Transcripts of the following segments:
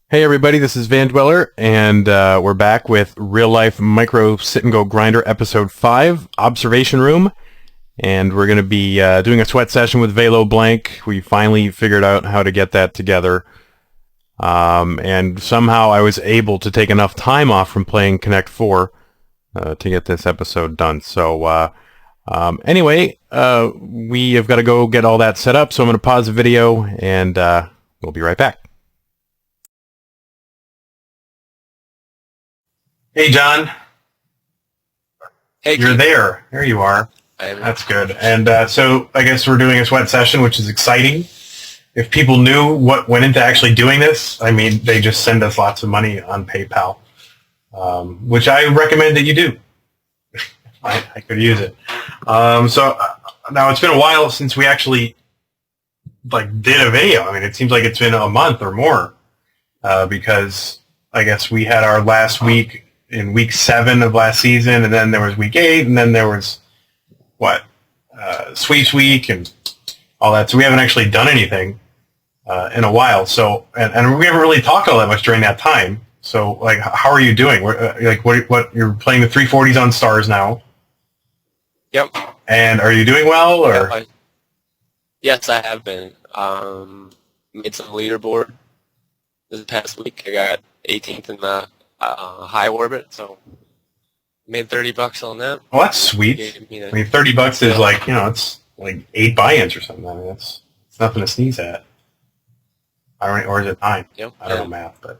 Hey everybody, this is vandweller, and we're back with Real Life Micro Sit and Go Grinder Episode 5, Observation Room, and we're going to be doing a sweat session with Velo Blank. We finally figured out how to get that together, and somehow I was able to take enough time off from playing Connect 4 to get this episode done. So anyway, we have got to go get all that set up, so I'm going to pause the video, and we'll be right back. Hey, John. Hey, You're there. There you are. That's good. And so I guess we're doing a sweat session, which is exciting. If people knew what went into actually doing this, I mean, they just send us lots of money on PayPal, which I recommend that you do. I could use it. So now it's been a while since we actually did a video. I mean, it seems like it's been a month or more because I guess we had our last week in week 7 of last season, and then there was week 8, and then there was sweeps week and all that. So we haven't actually done anything in a while. So and we haven't really talked all that much during that time. So how are you doing? What you're playing the 340s on stars now? Yep. And are you doing well or? Yeah, yes, I have been. Made some leaderboard this past week. I got 18th in the high orbit, so made $30 on that. Well, that's sweet. I mean, $30 is it's like 8 buy-ins or something. I mean, it's nothing to sneeze at. Or is it 9? Yep. I don't know math, but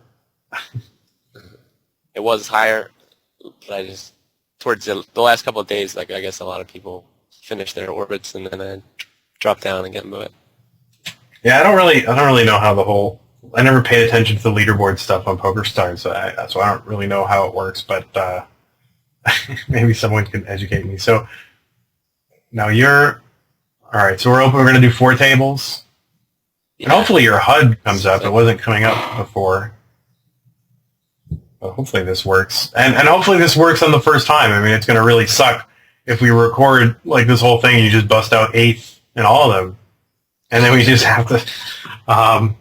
it was higher, but I just towards the last couple of days, I guess a lot of people finished their orbits and then I dropped down again. But yeah, I don't really know how the whole. I never paid attention to the leaderboard stuff on PokerStars, so I don't really know how it works, but maybe someone can educate me. So now you're all right. So we're going to do 4 tables, and hopefully your HUD comes up. It wasn't coming up before, but hopefully this works, and hopefully this works on the first time. I mean, it's going to really suck if we record this whole thing and you just bust out 8th in all of them, and then we just have to.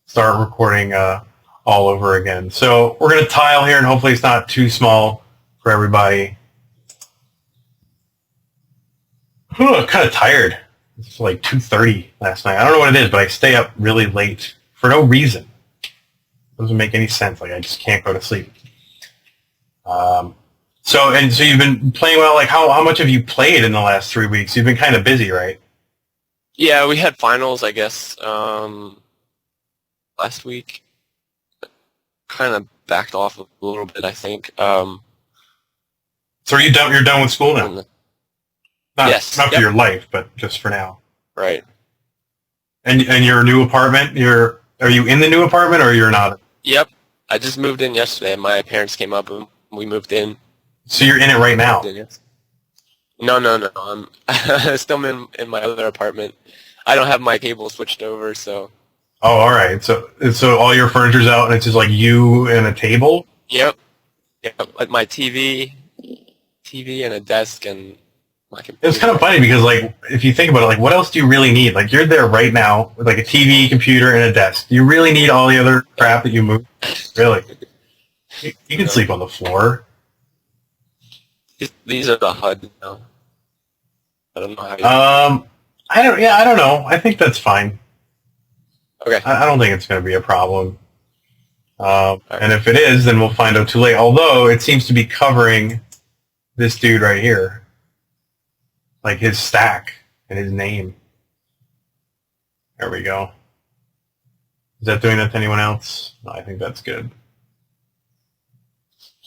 Start recording all over again. So we're going to tile here, and hopefully it's not too small for everybody. I'm kind of tired. It's like 2:30 last night. I don't know what it is, but I stay up really late for no reason. Doesn't make any sense. I just can't go to sleep. So you've been playing well. How much have you played in the last 3 weeks? You've been kind of busy, right? Yeah, we had finals, I guess. Last week, kind of backed off a little bit, I think. So are you done? You're done with school now? Yes. Not for your life, but just for now. Right. And your new apartment? Are you in the new apartment or you're not? Yep. I just moved in yesterday. My parents came up and we moved in. So you're in it right now? No. I'm still in my other apartment. I don't have my cable switched over, so. Oh, all right. So all your furniture's out, and it's just you and a table? Yep. Like my TV and a desk and my computer. It's kind of funny because, if you think about it, what else do you really need? You're there right now with, a TV, computer, and a desk. Do you really need all the other crap that you move? Really? You can sleep on the floor. These are the HUD now. I don't know how you... I don't know. I think that's fine. Okay. I don't think it's going to be a problem. And if it is, then we'll find out too late. Although it seems to be covering this dude right here. His stack and his name. There we go. Is that doing that to anyone else? No, I think that's good.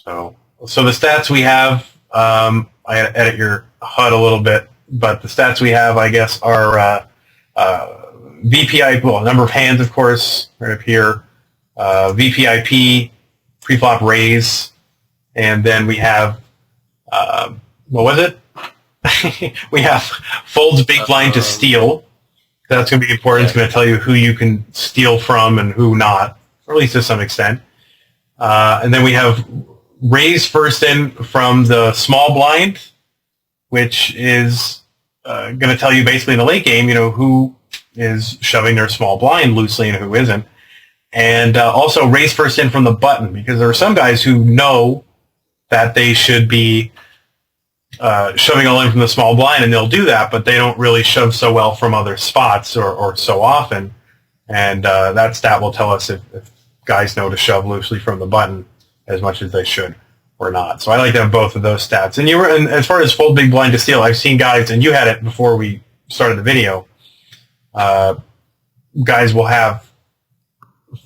So the stats we have, I had to edit your HUD a little bit, but the stats we have, I guess, are VPI, number of hands, of course, right up here. VPIP, preflop raise, and then we have, what was it? We have folds big blind to steal. That's going to be important. It's going to tell you who you can steal from and who not, or at least to some extent. And then we have raise first in from the small blind, which is going to tell you basically in the late game, who is shoving their small blind loosely and who isn't. and also raise first in from the button, because there are some guys who know that they should be shoving all in from the small blind, and they'll do that, but they don't really shove so well from other spots or so often, and that stat will tell us if guys know to shove loosely from the button as much as they should or not. So I like to have both of those stats. And as far as fold big blind to steal, I've seen guys, and you had it before we started the video, guys will have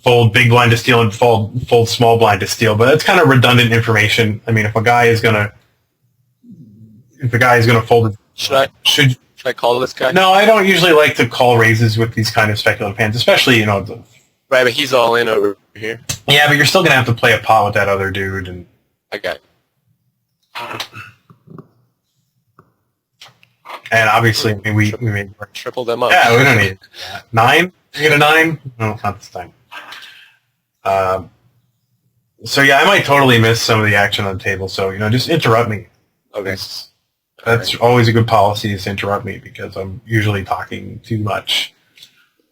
fold big blind to steal and fold small blind to steal, but that's kind of redundant information. I mean, if a guy is gonna fold it, should I call this guy? No, I don't usually like to call raises with these kind of speculative hands, especially Right, but he's all in over here. Yeah, but you're still gonna have to play a pot with that other dude, and Okay. And obviously, we made triple them up. Yeah, we don't need that. 9. You get a 9? No, not this time. So yeah, I might totally miss some of the action on the table. So just interrupt me. Okay. That's always a good policy, is to interrupt me, because I'm usually talking too much.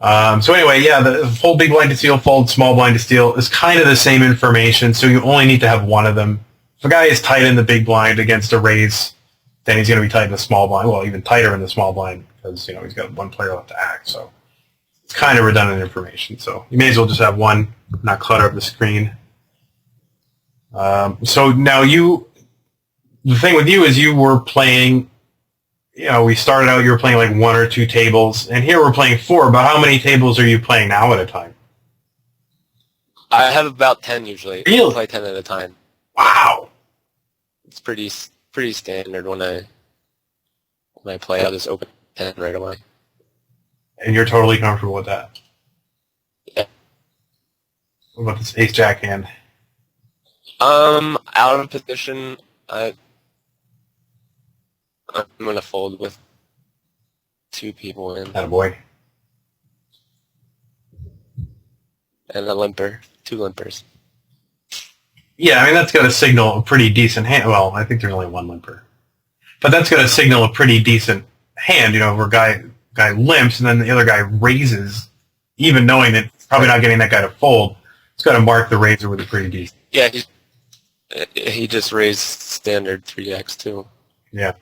So anyway, yeah, the fold big blind to steal, fold small blind to steal is kind of the same information. So you only need to have one of them. If a guy is tight in the big blind against a raise, then he's going to be tight in the small blind. Well, even tighter in the small blind, because he's got one player left to act. So it's kind of redundant information. So you may as well just have one, not clutter up the screen. So now the thing with you is you were playing. We started out, you were playing like 1 or 2 tables, and here we're playing 4. But how many tables are you playing now at a time? I have about 10 usually. Really? I play 10 at a time. Wow. It's pretty standard when I play. I'll just open 10 right away. And you're totally comfortable with that? Yeah. What about this ace-jack hand? Out of position, I'm gonna fold with 2 people in. Attaboy. And a limper. 2 limpers. Yeah, I mean, that's going to signal a pretty decent hand. Well, I think there's only 1 limper. But that's going to signal a pretty decent hand, where guy limps and then the other guy raises, even knowing that it's probably not getting that guy to fold. It's got to mark the raiser with a pretty decent. Yeah, he just raised standard 3x too. Yeah.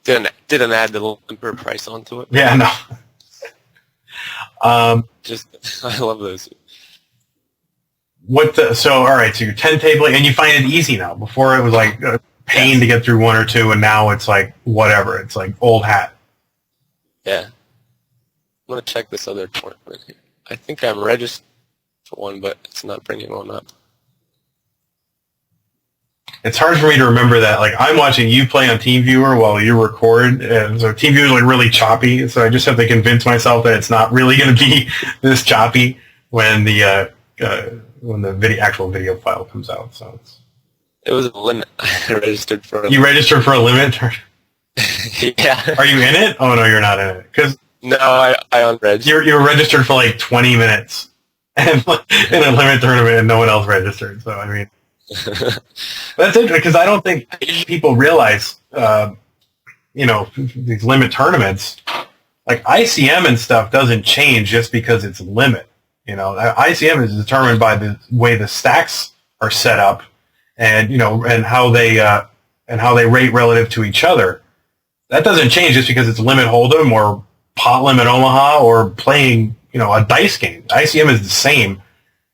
Didn't add the limper price onto it. Yeah, no. I love those. So all right, so you're 10 table, and you find it easy now. Before it was like a pain to get through 1 or 2, and now it's like whatever. It's like old hat. Yeah. I'm gonna check this other tournament here. I think I'm registered for one, but it's not bringing one up. It's hard for me to remember that. Like, I'm watching you play on TeamViewer while you record, and so TeamViewer is like really choppy. So I just have to convince myself that it's not really going to be this choppy when the actual video file comes out. So it was a limit. I registered for. You registered for a limit? Yeah. Are you in it? Oh no, you're not in it. No, I unregistered. You're registered for like 20 minutes, and in a limit tournament, and no one else registered. So I mean. That's interesting, because I don't think people realize, these limit tournaments, like ICM and stuff doesn't change just because it's limit. ICM is determined by the way the stacks are set up, and and how they rate relative to each other. That doesn't change just because it's limit hold'em or pot limit Omaha or playing a dice game. ICM is the same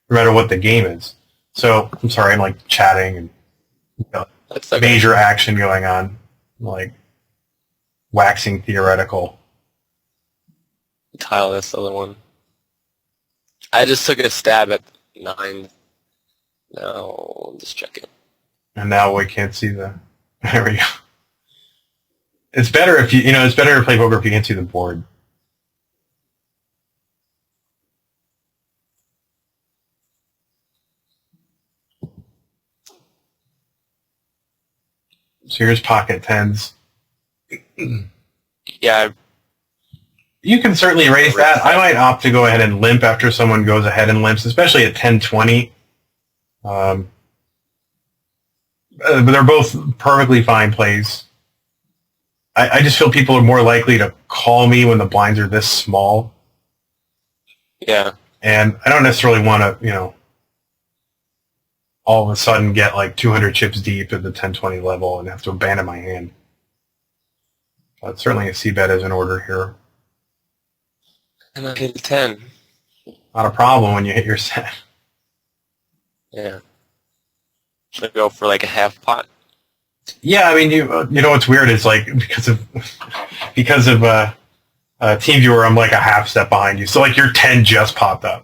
no matter what the game is. So, I'm sorry, I'm like chatting and That's okay. Major action going on, like waxing theoretical. Tile this other one. I just took a stab at 9. Now, I'm just checking. And now we can't see the... There we go. It's better if it's better to play poker if you can't see the board. So here's pocket 10s. Yeah. You can certainly raise that. I might opt to go ahead and limp after someone goes ahead and limps, especially at 10-20. But they're both perfectly fine plays. I just feel people are more likely to call me when the blinds are this small. Yeah. And I don't necessarily want to, all of a sudden get like 200 chips deep at the 1020 level and have to abandon my hand. But certainly a C-bet is in order here. And I hit 10. Not a problem when you hit your set. Yeah. Should I go for like a half pot? Yeah, I mean, you know what's weird is like because of TeamViewer, I'm like a half step behind you. So like your 10 just popped up.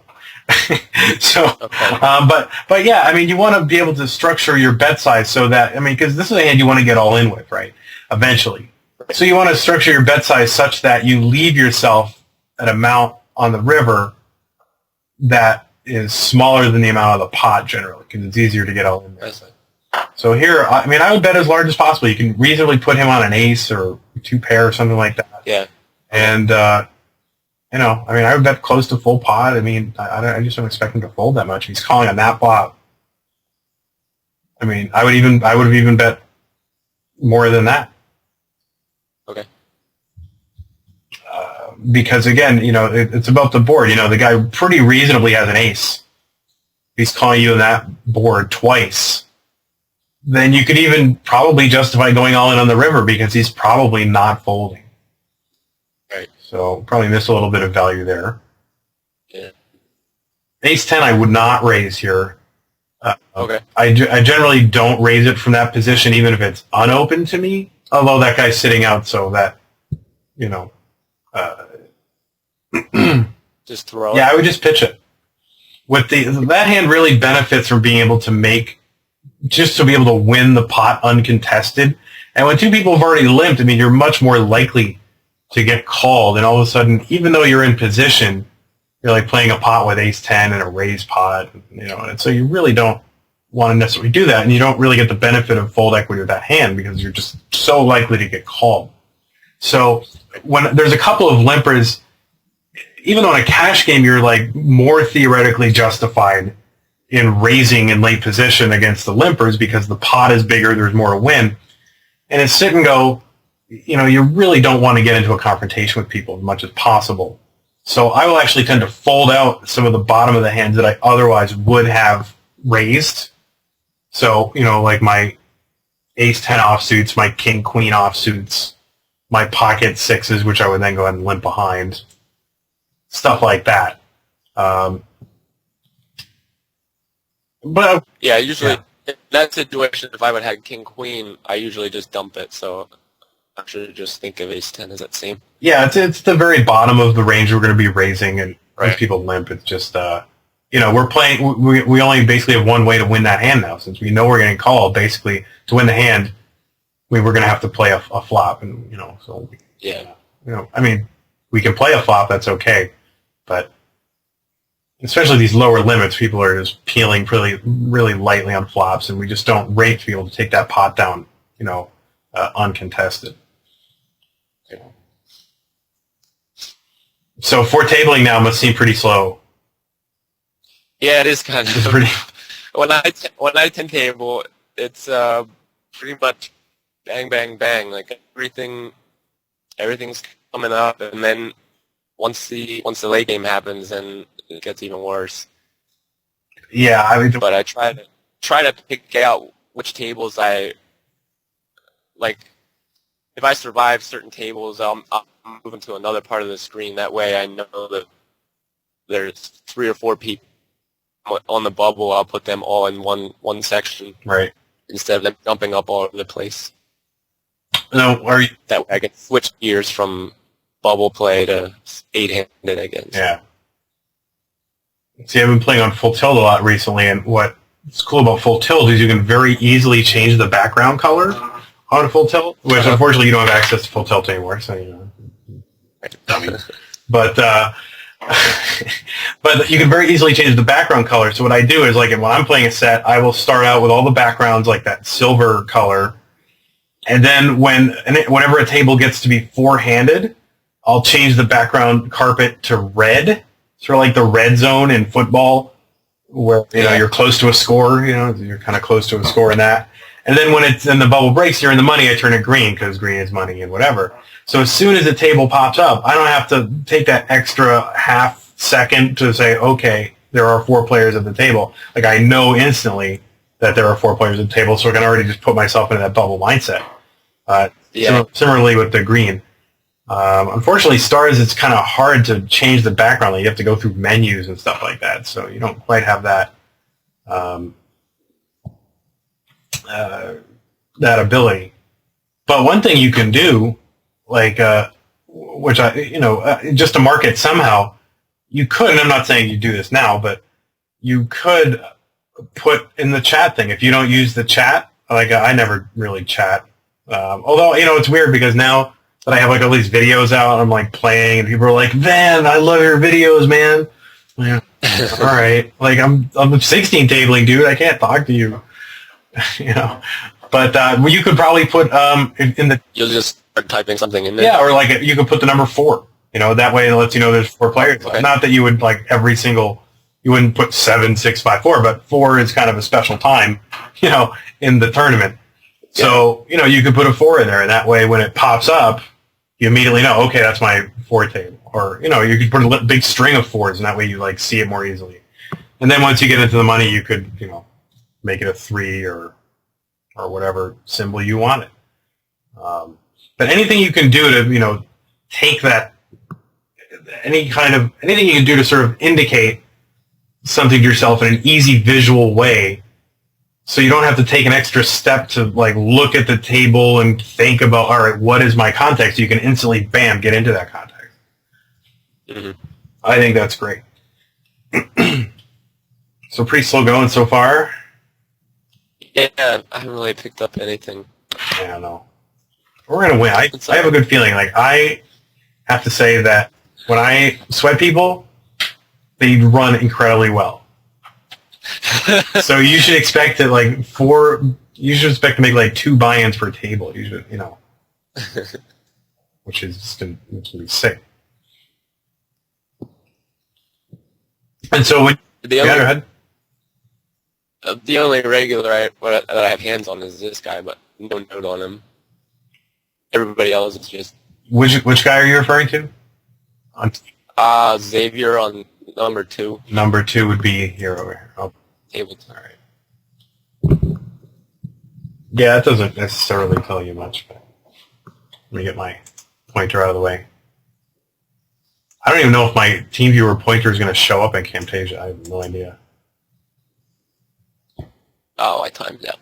So, okay. But yeah, I mean, you want to be able to structure your bet size so that, I mean, because this is a hand you want to get all in with, right? Eventually. Right. So you want to structure your bet size such that you leave yourself an amount on the river that is smaller than the amount of the pot generally, because it's easier to get all in there. So here, I mean, I would bet as large as possible. You can reasonably put him on an ace or 2 pair or something like that. Yeah. And, I mean, I would bet close to full pot. I mean, I just don't expect him to fold that much. He's calling on that flop. I mean, I would have even bet more than that. Okay. Because again, it's about the board. The guy pretty reasonably has an ace. He's calling you on that board twice. Then you could even probably justify going all in on the river because he's probably not folding. Right. So probably miss a little bit of value there. Yeah. Ace 10 I would not raise here. Okay. I generally don't raise it from that position even if it's unopened to me, although that guy's sitting out so that, just throw it? Yeah, I would just pitch it. That hand really benefits from being able to just to be able to win the pot uncontested. And when 2 people have already limped, I mean, you're much more likely to get called. And all of a sudden, even though you're in position, you're like playing a pot with ace 10 and a raised pot, and so you really don't want to necessarily do that. And you don't really get the benefit of fold equity with that hand because you're just so likely to get called. So when there's a couple of limpers, even though in a cash game you're like more theoretically justified in raising in late position against the limpers because the pot is bigger, there's more to win. And in sit and go, you really don't want to get into a confrontation with people as much as possible. So I will actually tend to fold out some of the bottom of the hands that I otherwise would have raised. So, like my ace 10 offsuits, my king queen offsuits, my pocket sixes, which I would then go ahead and limp behind. Stuff like that. But yeah, usually in that situation, if I would have king queen, I usually just dump it. So I should just think of ace 10 as that same. Yeah, it's the very bottom of the range we're going to be raising, and right. If people limp, it's just we're playing. We only basically have one way to win that hand now, since we know we're getting called. Basically, to win the hand, we're going to have to play a flop, and so yeah, I mean, we can play a flop. That's okay, but especially these lower limits, people are just peeling really, really lightly on flops, and we just don't rate to be able to take that pot down, uncontested. So 4 tabling now must seem pretty slow. Yeah, it is kind of. Pretty. When I 10 table, it's pretty much bang, bang, bang. Like everything's coming up, and then once the late game happens, then it gets even worse. Yeah, I mean, but I try to pick out which tables I like. If I survive certain tables, I'm moving to another part of the screen. That way, I know that there's 3 or 4 people on the bubble. I'll put them all in one section, right? Instead of them jumping up all over the place. No, are you? That way, I can switch gears from bubble play to 8-handed, I guess. Yeah. See, I've been playing on full tilt a lot recently, and what's cool about full tilt is you can very easily change the background color on full tilt, which unfortunately you don't have access to full tilt anymore, so but but you can very easily change the background color. So what I do is, like, when I'm playing a set, I will start out with all the backgrounds like that silver color, and then whenever a table gets to be 4-handed, I'll change the background carpet to red, sort of like the red zone in football, where you're close to a score. You're kind of close to a score in that. And then when the bubble breaks, you're in the money. I turn it green because green is money and whatever. So as soon as the table pops up, I don't have to take that extra half second to say, okay, there are 4 players at the table. Like, I know instantly that there are 4 players at the table, so I can already just put myself into that bubble mindset. Similarly with the green. Unfortunately, stars, it's kind of hard to change the background. Like, you have to go through menus and stuff like that, so you don't quite have that that ability. But one thing you can do, like, which just to market somehow, you could, and I'm not saying you do this now, but you could put in the chat thing. If you don't use the chat, like, I never really chat. Although, it's weird because now that I have, like, all these videos out, I'm, like, playing, and people are like, "Man, I love your videos, man." Yeah. All right. Like, I'm 16 tabling, dude. I can't talk to you. But you could probably put in the... You'll just start typing something in there? Yeah, or, like, you could put the number 4. That way it lets you know there's 4 players. Okay. Not that you would, like, every single... You wouldn't put 7, 6, 5, 4, but 4 is kind of a special time, in the tournament. Yeah. So, you could put a 4 in there, and that way when it pops up, you immediately know, okay, that's my 4 table. Or, you could put a big string of 4s, and that way you, like, see it more easily. And then once you get into the money, you could, make it a 3 or whatever symbol you want it. But anything you can do to, take that, anything you can do to sort of indicate something to yourself in an easy visual way, so you don't have to take an extra step to, like, look at the table and think about, all right, what is my context? You can instantly, bam, get into that context. Mm-hmm. I think that's great. So pretty slow going so far. Yeah, I haven't really picked up anything. I don't know. We're going to win. I have a good feeling. Like, I have to say that when I sweat people, they run incredibly well. So you should expect to, like, you should expect to make, like, 2 buy-ins per table. You should, which is just going to be sick. And so when... Go ahead. The only regular that I have hands on is this guy, but no note on him. Everybody else is just... Which guy are you referring to? Xavier on number 2. Number 2 would be here over here. Oh. Table. All right. Yeah, it doesn't necessarily tell you much, but let me get my pointer out of the way. I don't even know if my TeamViewer pointer is going to show up in Camtasia. I have no idea. Oh, I timed out.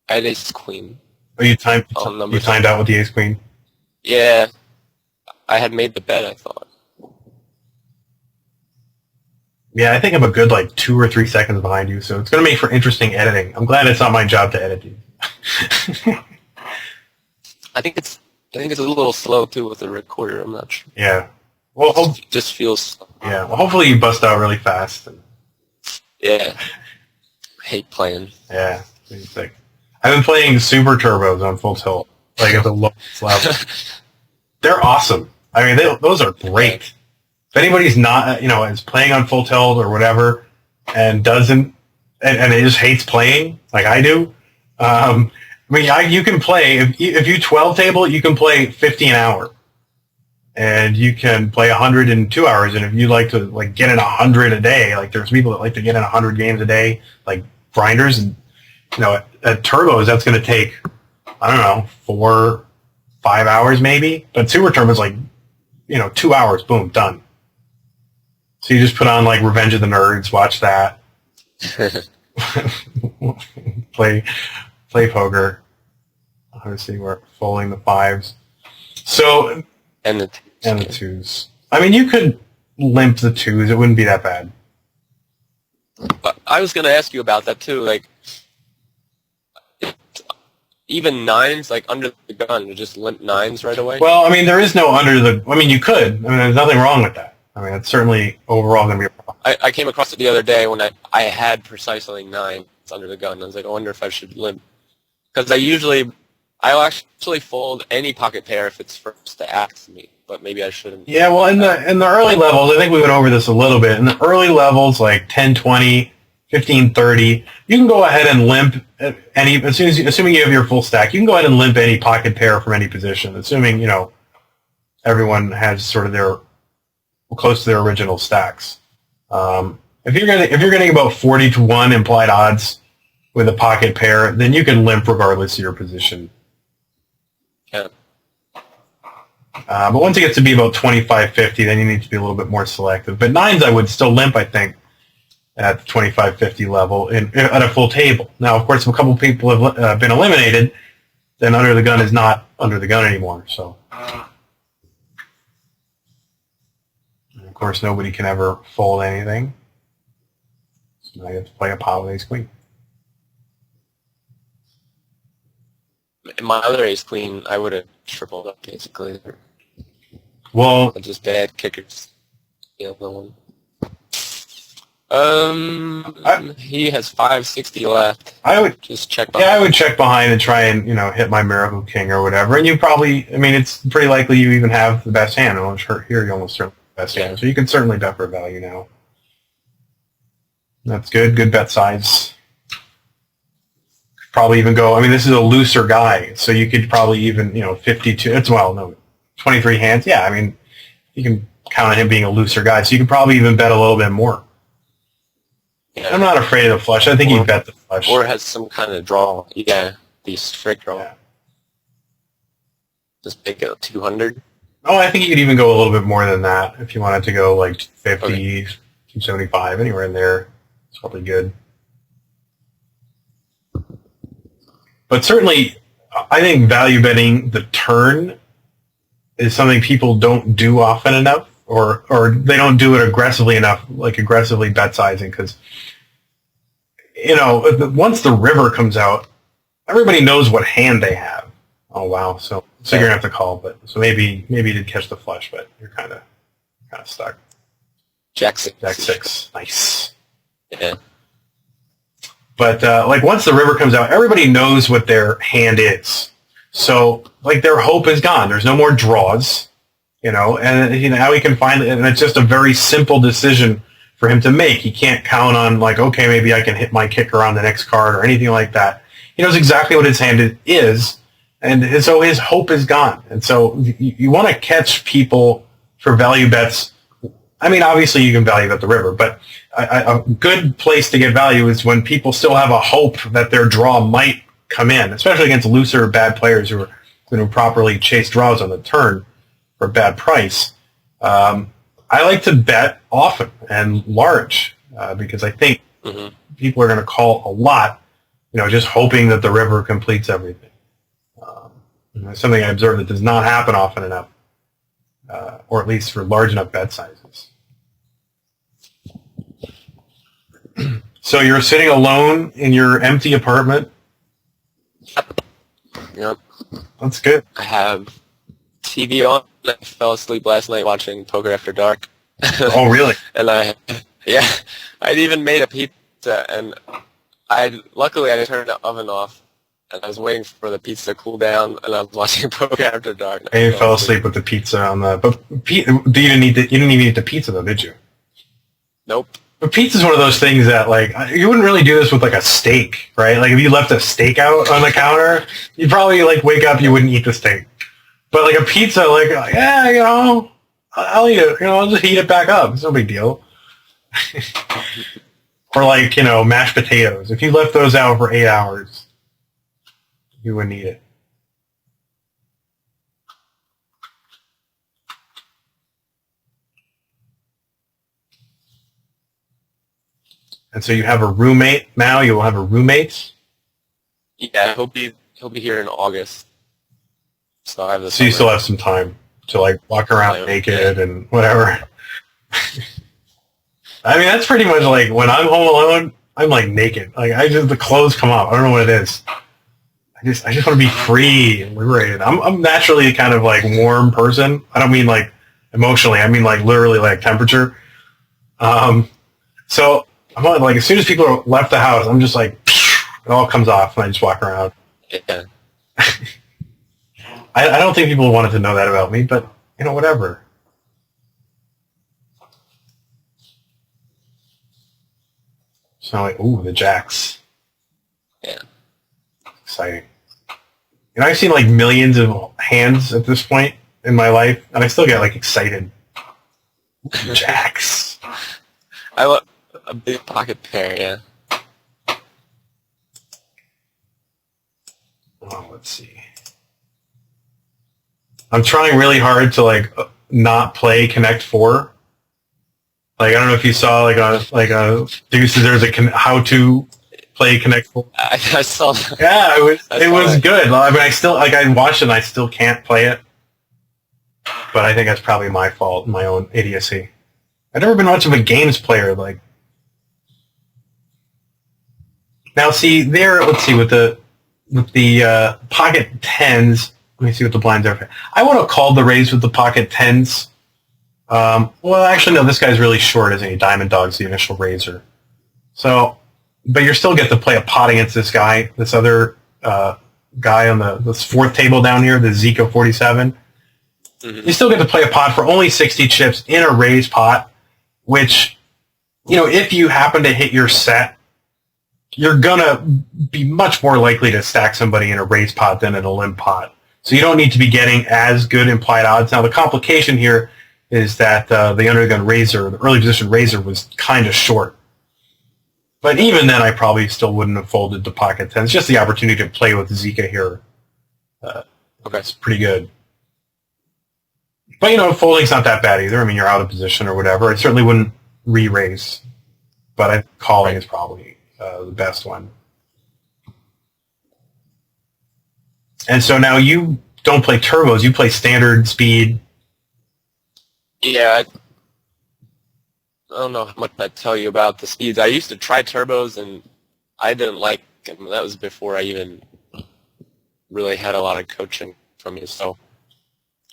I had ace queen. Oh, you timed out with the ace queen? Yeah. I had made the bet, I thought. Yeah, I think I'm a good, like, 2 or 3 seconds behind you, so it's going to make for interesting editing. I'm glad it's not my job to edit you. I think it's a little slow too with the recorder. I'm not sure. Yeah. Well, it just feels slow. Yeah. Well, hopefully you bust out really fast. Yeah. I hate playing. Yeah. I've been playing Super Turbos on full tilt, like at the lowest level. They're awesome. I mean, those are great. If anybody's not, is playing on full tilt or whatever, and doesn't, and it just hates playing like I do, you can play, if you 12 table, you can play 50 an hour. And you can play 100 in 2 hours, and if you like to, like, get in 100 a day, like, there's people that like to get in 100 games a day, like grinders, and, at turbos, that's going to take, I don't know, 4, 5 hours maybe, but Super Turbos, like, 2 hours, boom, done. So you just put on, like, Revenge of the Nerds, watch that, play poker. Let's see, we're folding the 5s. So, and the 2s. I mean, you could limp the 2s. It wouldn't be that bad. I was going to ask you about that too. Like, even 9s, like under the gun, to just limp 9s right away. Well, I mean, there is no under the. I mean, you could. I mean, there's nothing wrong with that. I mean, it's certainly overall going to be a problem. I came across it the other day when I had precisely 9s under the gun. I was like, I wonder if I should limp, because I'll actually fold any pocket pair if it's first to ask me, but maybe I shouldn't. Yeah, well, in the early levels, I think we went over this a little bit. In the early levels, like 10, 20, 15, 30, you can go ahead and limp any, assuming you have your full stack, you can go ahead and limp any pocket pair from any position, assuming, everyone has sort of their close to their original stacks. If you're getting about 40-1 implied odds with a pocket pair, then you can limp regardless of your position. Yeah. But once it gets to be about 25-50, then you need to be a little bit more selective. But nines, I would still limp, I think, at the 25-50 level at a full table. Now, of course, if a couple people have been eliminated, then under the gun is not under the gun anymore. So, and of course, nobody can ever fold anything. So now you have to play a pot with ace queen. My other ace queen, I would have tripled up basically. Well, Just bad kickers. The other one. He has 560 left. I would just check behind. Yeah, I would check behind and try and hit my Miracle King or whatever. And you probably, I mean, it's pretty likely you even have the best hand. Here you almost certainly have the best hand, so you can certainly bet for value now. That's good. Good bet size. Probably even go. I mean, this is a looser guy, so you could probably even 52. It's 23 hands. Yeah, I mean, you can count on him being a looser guy, so you can probably even bet a little bit more. Yeah. I'm not afraid of the flush. I think you bet the flush. Or has some kind of draw. Yeah, the straight draw. Yeah. Just make it 200. Oh, I think you could even go a little bit more than that if you wanted to go like 50, okay. 275, anywhere in there. It's probably good. But certainly, I think value betting the turn is something people don't do often enough, or they don't do it aggressively enough, like aggressively bet sizing, because once the river comes out, everybody knows what hand they have. Oh wow! So you're gonna have to call, but so maybe you did catch the flush, but you're kind of stuck. Jack 6. Jack 6. Nice. Yeah. But once the river comes out, everybody knows what their hand is. So their hope is gone. There's no more draws, and how he can find it, and it's just a very simple decision for him to make. He can't count on okay, maybe I can hit my kicker on the next card or anything like that. He knows exactly what his hand is, and so his hope is gone. And so you want to catch people for value bets. I mean, obviously you can value bet the river, but a good place to get value is when people still have a hope that their draw might come in, especially against looser, bad players who are going to properly chase draws on the turn for a bad price. I like to bet often and large because I think people are going to call a lot, just hoping that the river completes everything. It's something I observe that does not happen often enough, or at least for large enough bet sizes. So you're sitting alone in your empty apartment? Yep. That's good. I have TV on. I fell asleep last night watching Poker After Dark. Oh, really? And I'd even made a pizza, and luckily I turned the oven off, and I was waiting for the pizza to cool down, and I was watching Poker After Dark. And you fell asleep with the pizza on the. But you didn't even eat the pizza though, did you? Nope. But pizza's one of those things that you wouldn't really do this with a steak, right? If you left a steak out on the counter, you'd probably wake up, you wouldn't eat the steak. But a pizza, I'll eat it. I'll just heat it back up. It's no big deal. Or mashed potatoes. If you left those out for 8 hours, you wouldn't eat it. And so you have a roommate now. You will have a roommate. Yeah, he'll be here in August. So I have So you still have some time to walk around naked and whatever. I mean, that's pretty much when I'm home alone, I'm naked. The clothes come off. I don't know what it is. I just want to be free and liberated. I'm naturally kind of warm person. I don't mean emotionally. I mean literally temperature. So I'm as soon as people are left the house, I'm just it all comes off and I just walk around. Yeah. I don't think people wanted to know that about me, but whatever. So the jacks. Yeah. Exciting. I've seen millions of hands at this point in my life, and I still get like excited. Jacks. I want a big pocket pair, yeah. Oh, let's see. I'm trying really hard to like not play Connect 4. Like I don't know if you saw like a Deuces. There's a how to play Connect 4. I saw that. Yeah, it was good. I mean, I still like I watched it and I still can't play it. But I think that's probably my fault, my own idiocy. I've never been much of a games player. Like now, see there. Let's see with the pocket tens. Let me see what the blinds are. I want to call the raise with the pocket tens. Well, actually, no. This guy's really short, isn't he? Diamond Dog's the initial raiser. So, but you still get to play a pot against this guy, this other guy on this fourth table down here, the Zika 47. Mm-hmm. You still get to play a pot for only 60 chips in a raise pot, which, you know, if you happen to hit your set, you're gonna be much more likely to stack somebody in a raise pot than in a limp pot. So you don't need to be getting as good implied odds. Now the complication here is that the undergun raiser, the early position raiser, was kind of short. But even then, I probably still wouldn't have folded to pocket tens. Just the opportunity to play with Zika here. Okay, it's pretty good. But you know, folding's not that bad either. I mean, you're out of position or whatever. I certainly wouldn't re-raise, but calling is probably the best one. And so now you don't play turbos, you play standard speed. Yeah, I don't know how much I tell you about the speeds. I used to try turbos, and I didn't like them. That was before I even really had a lot of coaching from you. So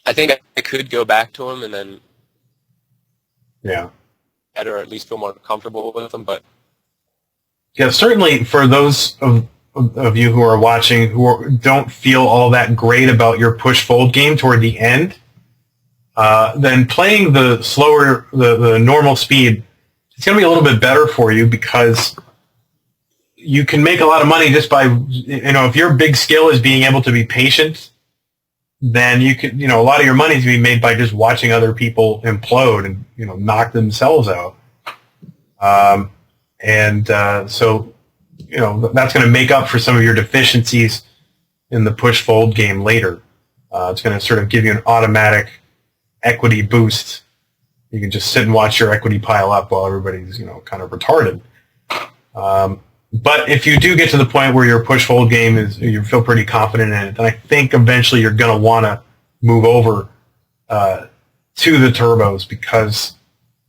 I think I could go back to them and then better, or at least feel more comfortable with them. But yeah, certainly for those of you who are watching don't feel all that great about your push-fold game toward the end, then playing the slower, the normal speed, it's going to be a little bit better for you because you can make a lot of money just by, you know, if your big skill is being able to be patient, then you could, you know, a lot of your money is going to be made by just watching other people implode and, you know, knock themselves out. So, you know, that's going to make up for some of your deficiencies in the push-fold game later. It's going to sort of give you an automatic equity boost. You can just sit and watch your equity pile up while everybody's, you know, kind of retarded. But if you do get to the point where your push-fold game you feel pretty confident in it, then I think eventually you're going to want to move over to the turbos because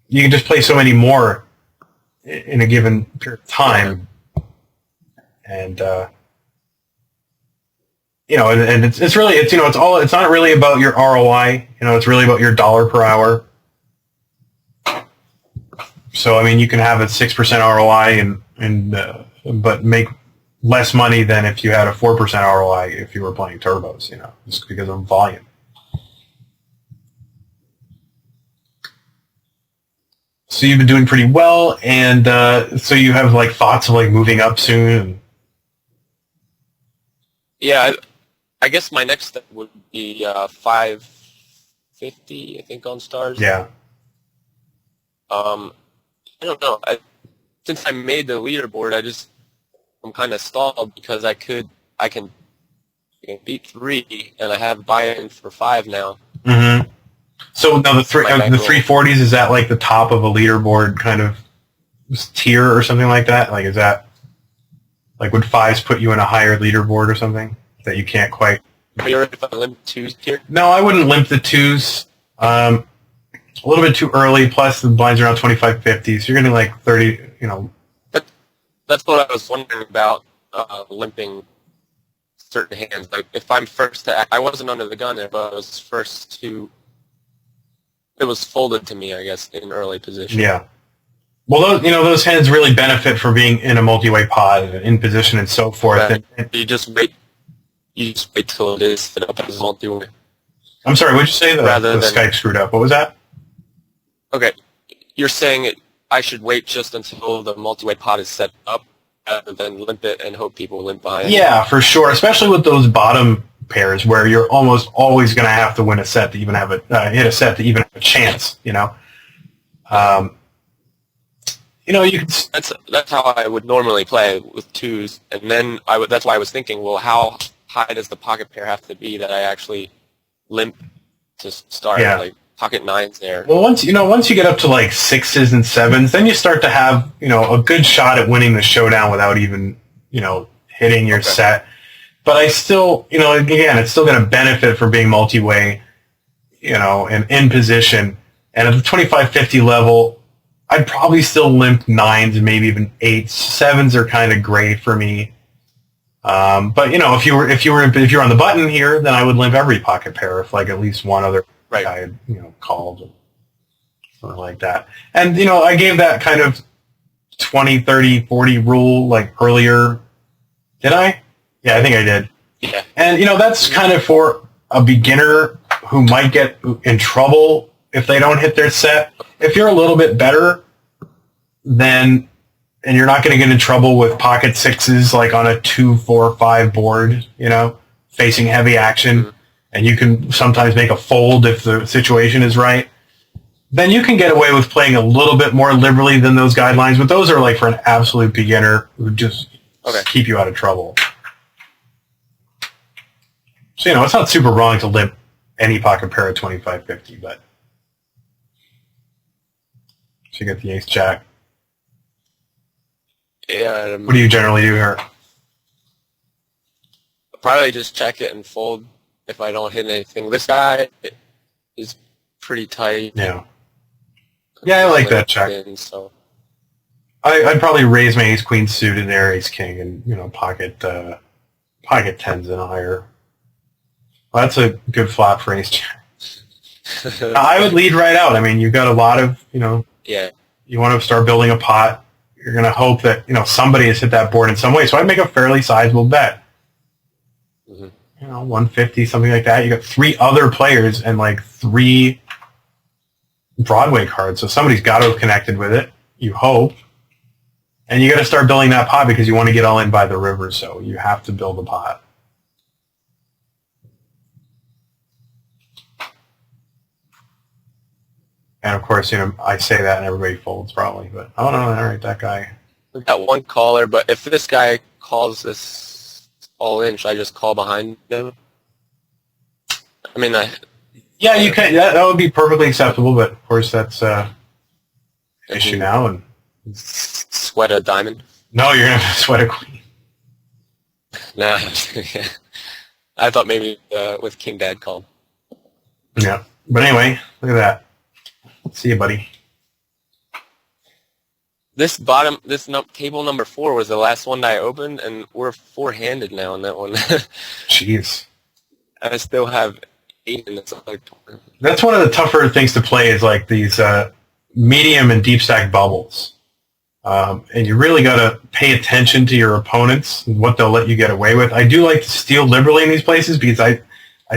you can just play so many more in a given period of time. And you know, and it's really, you know, it's not really about your ROI. You know, it's really about your dollar per hour. So I mean, you can have a 6% ROI but make less money than if you had a 4% ROI if you were playing turbos. You know, just because of volume. So you've been doing pretty well, and so you have like thoughts of like moving up soon. Yeah, I guess my next step would be 550, I think, on stars. Yeah. I don't know. Since I made the leaderboard, I'm kind of stalled because I can beat 3, and I have buy-in for 5 now. Mm-hmm. So now the 340s, is that like the top of a leaderboard kind of tier or something like that? Like, is that like, would 5s put you in a higher leaderboard or something that you can't quite? Are you already if I limp 2s here? No, I wouldn't limp the 2s. A little bit too early. Plus, the blinds are around 25-50, so you're getting like 30. You know. But that's what I was wondering about limping certain hands. Like if I'm first to act, I wasn't under the gun there, but I was first to. It was folded to me, I guess, in early position. Yeah. Well, those hands really benefit from being in a multi-way pod, in position, and so forth. And you just wait till it is set up as a multi-way. I'm sorry, what did you say? The Skype screwed up. What was that? Okay. You're saying I should wait just until the multi-way pod is set up rather than limp it and hope people limp behind. Yeah, for sure. Especially with those bottom pairs where you're almost always going to have to win a set to even have hit a set to even have a chance. You know, you can. That's how I would normally play with twos, and then that's why I was thinking, well, how high does the pocket pair have to be that I actually limp to start? Yeah. Like pocket nines there. Well, once you get up to like sixes and sevens, then you start to have a good shot at winning the showdown without even hitting your set. But I still, again, it's still going to benefit from being multi-way, and in position. And at the 25-50 level, I'd probably still limp nines and maybe even eights. Sevens are kind of great for me. But if you're on the button here, then I would limp every pocket pair if like at least one other guy had called or something like that. And I gave that kind of 20, 30, 40 rule like earlier. Did I? Yeah, I think I did. Yeah. And that's kind of for a beginner who might get in trouble if they don't hit their set. If you're a little bit better, and you're not going to get in trouble with pocket sixes like on a 2, 4, 5 board, facing heavy action, and you can sometimes make a fold if the situation is right, then you can get away with playing a little bit more liberally than those guidelines. But those are like for an absolute beginner who just keep you out of trouble. So, it's not super wrong to limp any pocket pair at 25-50, but so you get the ace-jack. Yeah. What do you generally do here? Probably just check it and fold if I don't hit anything. This guy is pretty tight. Yeah. Yeah, I like that check. So I'd probably raise my ace-queen suited there, ace-king, and, pocket tens and higher. Well, that's a good flop for ace-jack. I would lead right out. I mean, you've got a lot of, Yeah. You want to start building a pot. You're going to hope that, somebody has hit that board in some way. So I'd make a fairly sizable bet. 150, something like that. You got 3 other players and like 3 Broadway cards. So somebody's got to have connected with it, you hope. And you got to start building that pot because you want to get all in by the river. So you have to build a pot. And of course, I say that and everybody folds probably, but oh no, all right, that guy. We've got one caller, but if this guy calls this all in, should I just call behind him? I mean, yeah, you can. That would be perfectly acceptable, but of course that's an issue now. And sweat a diamond? No, you're gonna have to sweat a queen. Nah, I thought maybe with King Dad called. Yeah, but anyway, look at that. See you, buddy. This table number 4 was the last one that I opened, and we're 4-handed now on that one. Jeez. I still have 8 in this. That's one of the tougher things to play is like these medium and deep stack bubbles. And you really got to pay attention to your opponents and what they'll let you get away with. I do like to steal liberally in these places because I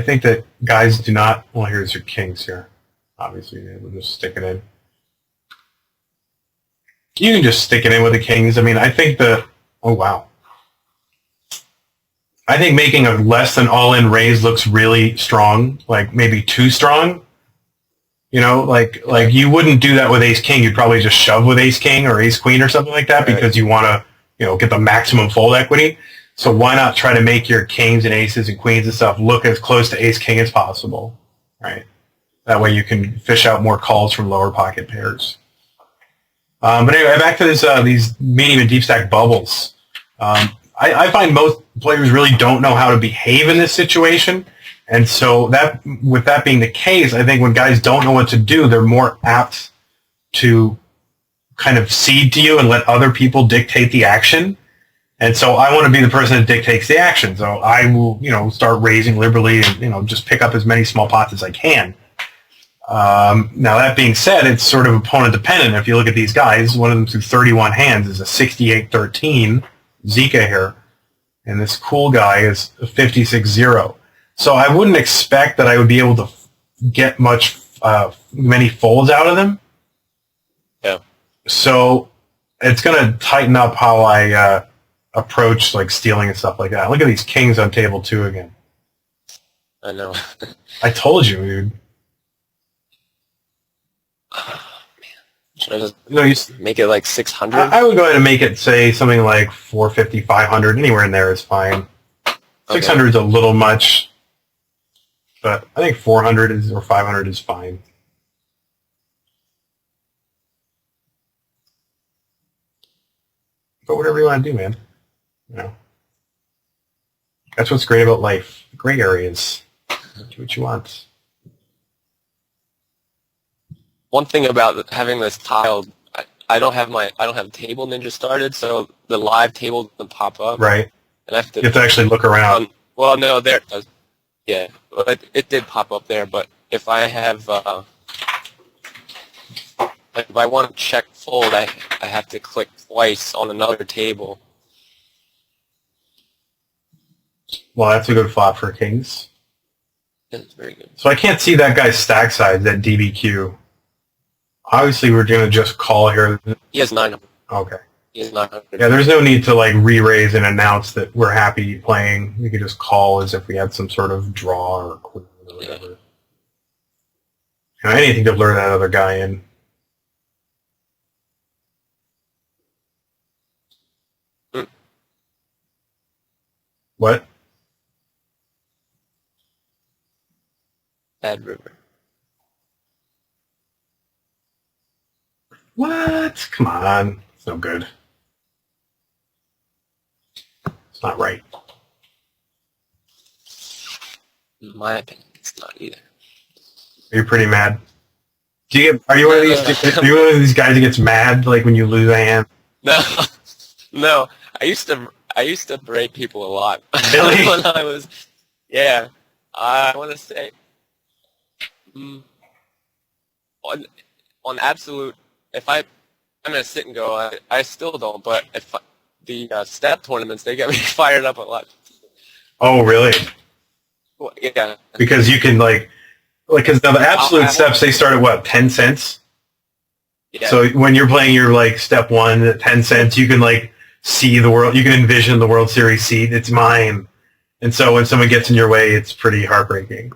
think that guys do not... Well, here's your kings here. Obviously, we'll just stick it in. You can just stick it in with the kings. I mean, I think oh, wow. I think making a less than all-in raise looks really strong, like maybe too strong. Like you wouldn't do that with ace-king. You'd probably just shove with ace-king or ace-queen or something like that because you want to, get the maximum fold equity. So why not try to make your kings and aces and queens and stuff look as close to ace-king as possible, right? That way you can fish out more calls from lower pocket pairs. But anyway, back to these medium and deep stack bubbles. I find most players really don't know how to behave in this situation. And so with that being the case, I think when guys don't know what to do, they're more apt to kind of cede to you and let other people dictate the action. And so I want to be the person that dictates the action. So I will, start raising liberally and, just pick up as many small pots as I can. Now, that being said, it's sort of opponent dependent. If you look at these guys, one of them through 31 hands is a 68-13, Zika here, and this cool guy is a 56-0. So I wouldn't expect that I would be able to get many folds out of them. Yeah. So it's going to tighten up how I approach like stealing and stuff like that. Look at these kings on table 2 again. I know. I told you, dude. Should I just No, you. make it like 600? I would go ahead and make it say something like 450, 500. Anywhere in there is fine. 600 is a little much, but I think 400 or 500 is fine. But whatever you want to do, man. You know, that's what's great about life. Gray areas. Do what you want. One thing about having this tiled, I don't have Table Ninja started, so the live table doesn't pop up. Right. And I have to, you have to actually look around. Well, no, there it does. Yeah, it did pop up there, but if I have, if I want to check fold, I have to click twice on another table. Well, that's a good flop for kings. It's very good. So I can't see that guy's stack size at DBQ. Obviously, we're going to just call here. He has 900. Okay. He has 900. Yeah, there's no need to like re-raise and announce that we're happy playing. We could just call as if we had some sort of draw or queen or whatever. You know, anything to lure that other guy in. What? Bad river. What? Come on. It's no good. It's not right. In my opinion, it's not either. Are you pretty mad? Are you one of these guys that gets mad like when you lose a hand? No, no. I used to berate people a lot. Really? When I was, yeah. I want to say, on absolute, if I'm gonna sit and go, I still don't. But if the step tournaments, they get me fired up a lot. Oh, really? Well, yeah. Because you can because the absolute steps, they start at what, 10 cents? Yeah. So when you're playing your like step 1 at 10 cents, you can like see the world, you can envision the World Series seat. It's mine. And so when someone gets in your way, it's pretty heartbreaking.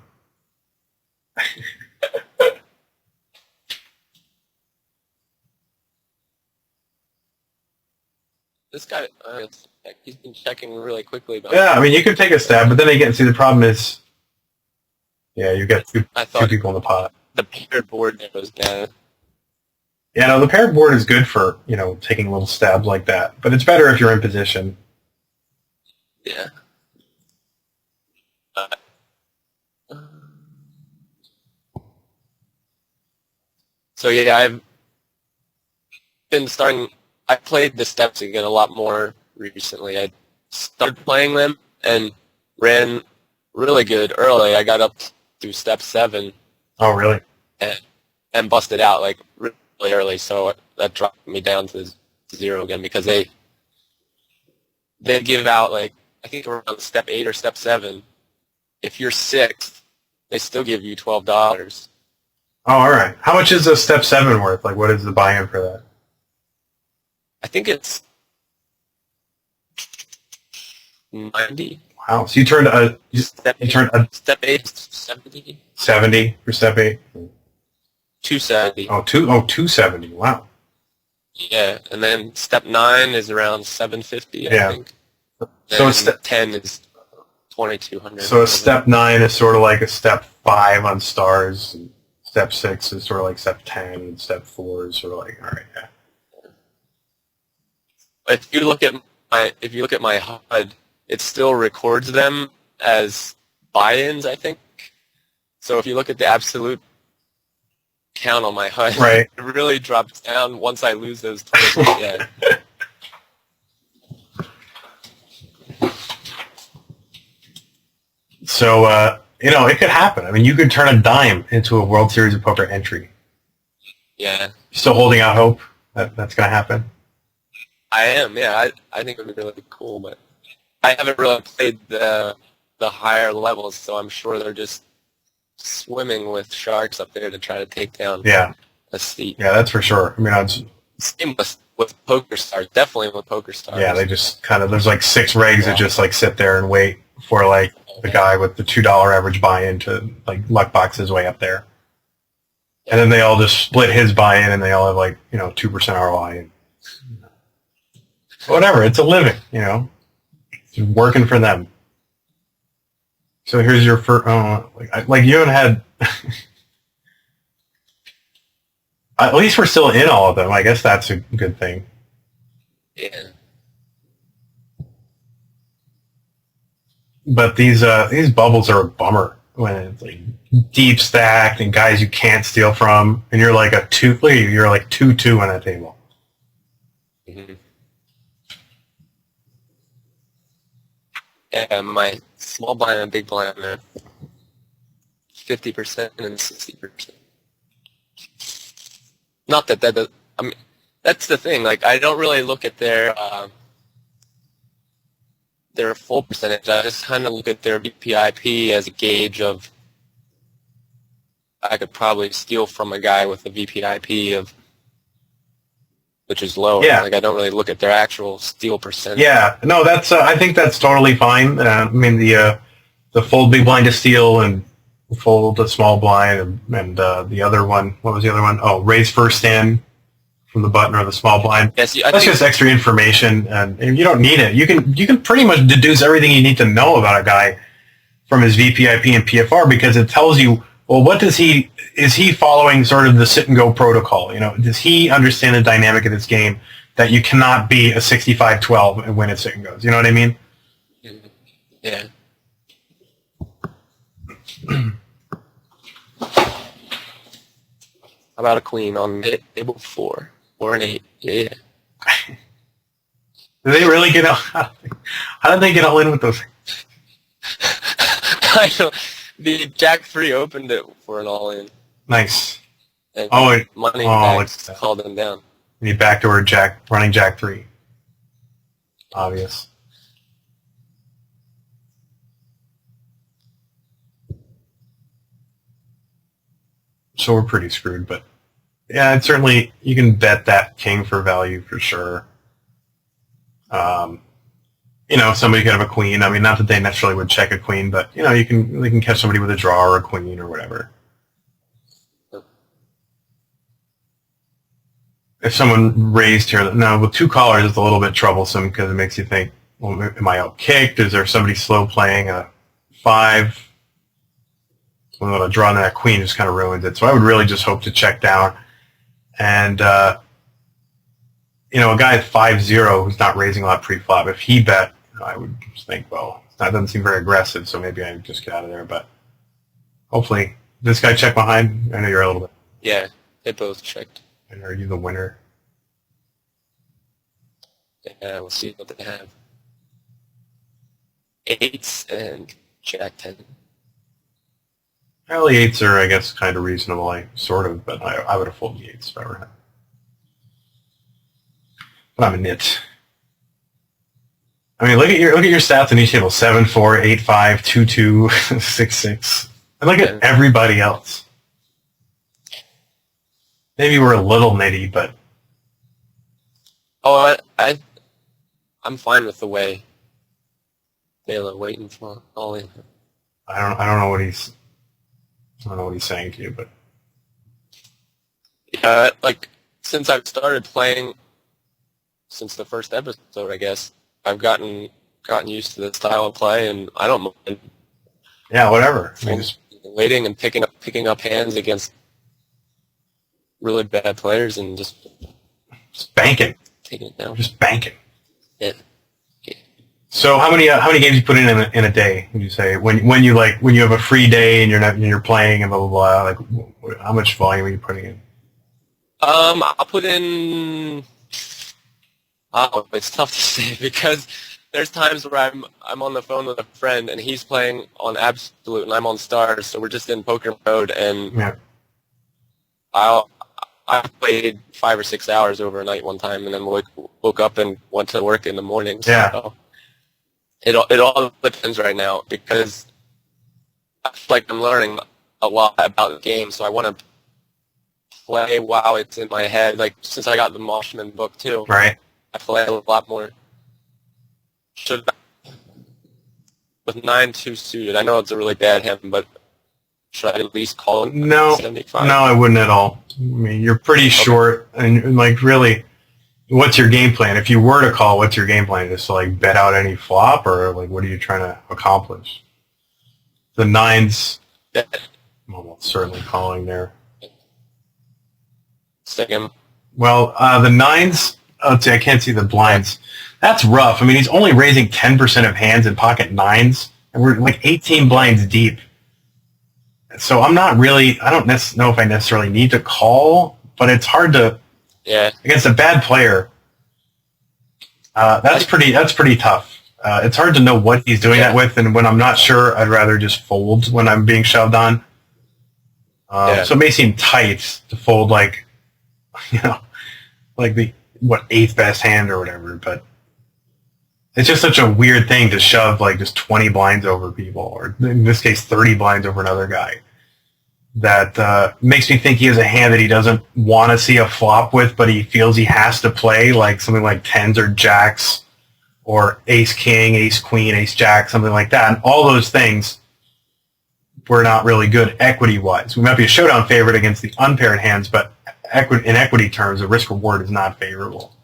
This guy, he's been checking really quickly. Yeah, I mean, you could take a stab, but then again, see, the problem is, yeah, you got two people in the pot. The paired board there was bad. Yeah, no, the paired board is good for, taking a little stabs like that, but it's better if you're in position. Yeah. So yeah, I've been starting. I played the steps again a lot more recently. I started playing them and ran really good early. I got up to step 7. Oh, really? And busted out like really early. So that dropped me down to 0 again because they give out like I think around step 8 or step 7. If you're 6th, they still give you $12. Oh, all right. How much is a step 7 worth? Like, what is the buy-in for that? I think it's 90. Wow. So you turned Step 8 is 70. 70 for step 8? 270. Oh, 270. Wow. Yeah, and then step 9 is around 750, I think. So step 10 is 2200. So a step 9 is sort of like a step 5 on stars. And step 6 is sort of like step 10, and step 4 is sort of like, all right, yeah. If you look at my HUD, it still records them as buy-ins, I think. So if you look at the absolute count on my HUD, right, it really drops down once I lose those 20. Yeah. So it could happen. I mean, you could turn a dime into a World Series of Poker entry. Yeah. Still holding out hope that that's going to happen? I am, yeah. I think it would be really cool, but I haven't really played the higher levels, so I'm sure they're just swimming with sharks up there to try to take down a seat. Yeah, that's for sure. I mean, same with Poker Stars, definitely with Poker Stars. Yeah, they just kind of, there's like 6 regs that just like sit there and wait. for like the guy with the $2 average buy-in to like luck box his way up there. And then they all just split his buy-in, and they all have like 2% ROI. And whatever, it's a living, it's working for them. So here's your first. Like you haven't had. At least we're still in all of them. I guess that's a good thing. Yeah. But these bubbles are a bummer when it's like deep stacked and guys you can't steal from, and you're like you're like 2-2 on that table. Mm-hmm. Yeah, my small blind and big blind are 50% and 60%. Not that I mean, that's the thing. Like, I don't really look at their full percentage. I just kind of look at their VPIP as a gauge of I could probably steal from a guy with a VPIP of which is lower. Yeah. Like, I don't really look at their actual steal percentage. Yeah, no, that's I think that's totally fine. I mean the fold big blind to steal and fold the small blind and the other one. What was the other one? Oh, raise first stand from the button or the small blind. Yes, that's just extra information, and you don't need it. You can pretty much deduce everything you need to know about a guy from his VPIP and PFR because it tells you, well, is he following sort of the sit and go protocol? Does he understand the dynamic of this game that you cannot be a 65-12 and win at sit and goes? You know what I mean? Yeah. How about a queen on table 4 or an 8? Yeah. Do they really get out? How did they get all in with those? I know. The Jack 3 opened it for an all-in. Nice. And money bags called them down. And he backdoor running Jack 3. Obvious. So we're pretty screwed, but yeah, it's certainly, you can bet that king for value for sure. Somebody could have a queen. I mean, not that they necessarily would check a queen, but they can catch somebody with a draw or a queen or whatever. If someone raised here, now with 2 callers, it's a little bit troublesome because it makes you think, well, am I out kicked? Is there somebody slow playing a 5? Well, a draw on that queen just kind of ruins it. So I would really just hope to check down. And, a guy at 5-0 who's not raising a lot pre-flop, if he bet, I would just think, well, that doesn't seem very aggressive, so maybe I just get out of there. But hopefully, this guy check behind. I know you're a little bit. Yeah, they both checked. And are you the winner? Yeah, we'll see what they have. 8s and Jack 10. Well, the 8s are, I guess, kind of reasonable, but I would have folded the 8s if I were him. But I'm a nit. I mean, look at your stats on each table: 7-4, 8-5, 2-2, 6-6. And look at everybody else. Maybe we're a little nitty, but I'm fine with the way they're waiting for all in. I don't know what he's saying to you, but yeah, like since I've started playing since the first episode, I guess I've gotten used to the style of play, and I don't mind. Yeah, whatever. I mean, waiting and picking up hands against really bad players and just banking. Taking it down. Just banking. Yeah. So how many games you put in a day? Would you say when you have a free day and you're playing and blah blah blah? Like how much volume are you putting in? I'll put in. Oh, it's tough to say because there's times where I'm on the phone with a friend and he's playing on Absolute and I'm on Stars, so we're just in poker mode, and yeah. I played 5 or 6 hours overnight one time and then woke up and went to work in the morning. Yeah. So it all depends right now because I feel like I'm learning a lot about the game, so I want to play while it's in my head. Like since I got the Moshman book too. Right. I play a lot more. with 9-2 suited, I know it's a really bad hand, but should I at least call him? No, 75? no, I wouldn't at all. I mean, you're pretty short, and like really, what's your game plan? If you were to call, what's your game plan? Just to like bet out any flop, or like what are you trying to accomplish? The nines, I'm almost certainly calling there. Stick him. Well, the nines, let's see, I can't see the blinds. That's rough. I mean, he's only raising 10% of hands in pocket nines, and we're like 18 blinds deep. So I'm not really, I don't know if I necessarily need to call, but it's hard to, against a bad player, that's pretty tough. It's hard to know what he's doing that with, and when I'm not sure, I'd rather just fold when I'm being shoved on. So it may seem tight to fold like, like the, eighth best hand or whatever, but it's just such a weird thing to shove like just 20 blinds over people, or in this case 30 blinds over another guy. That makes me think he has a hand that he doesn't want to see a flop with, but he feels he has to play, like something like tens or jacks, or ace king, ace queen, ace jack, something like that. And all those things were not really good equity-wise. We might be a showdown favorite against the unpaired hands, but in equity terms, the risk-reward is not favorable.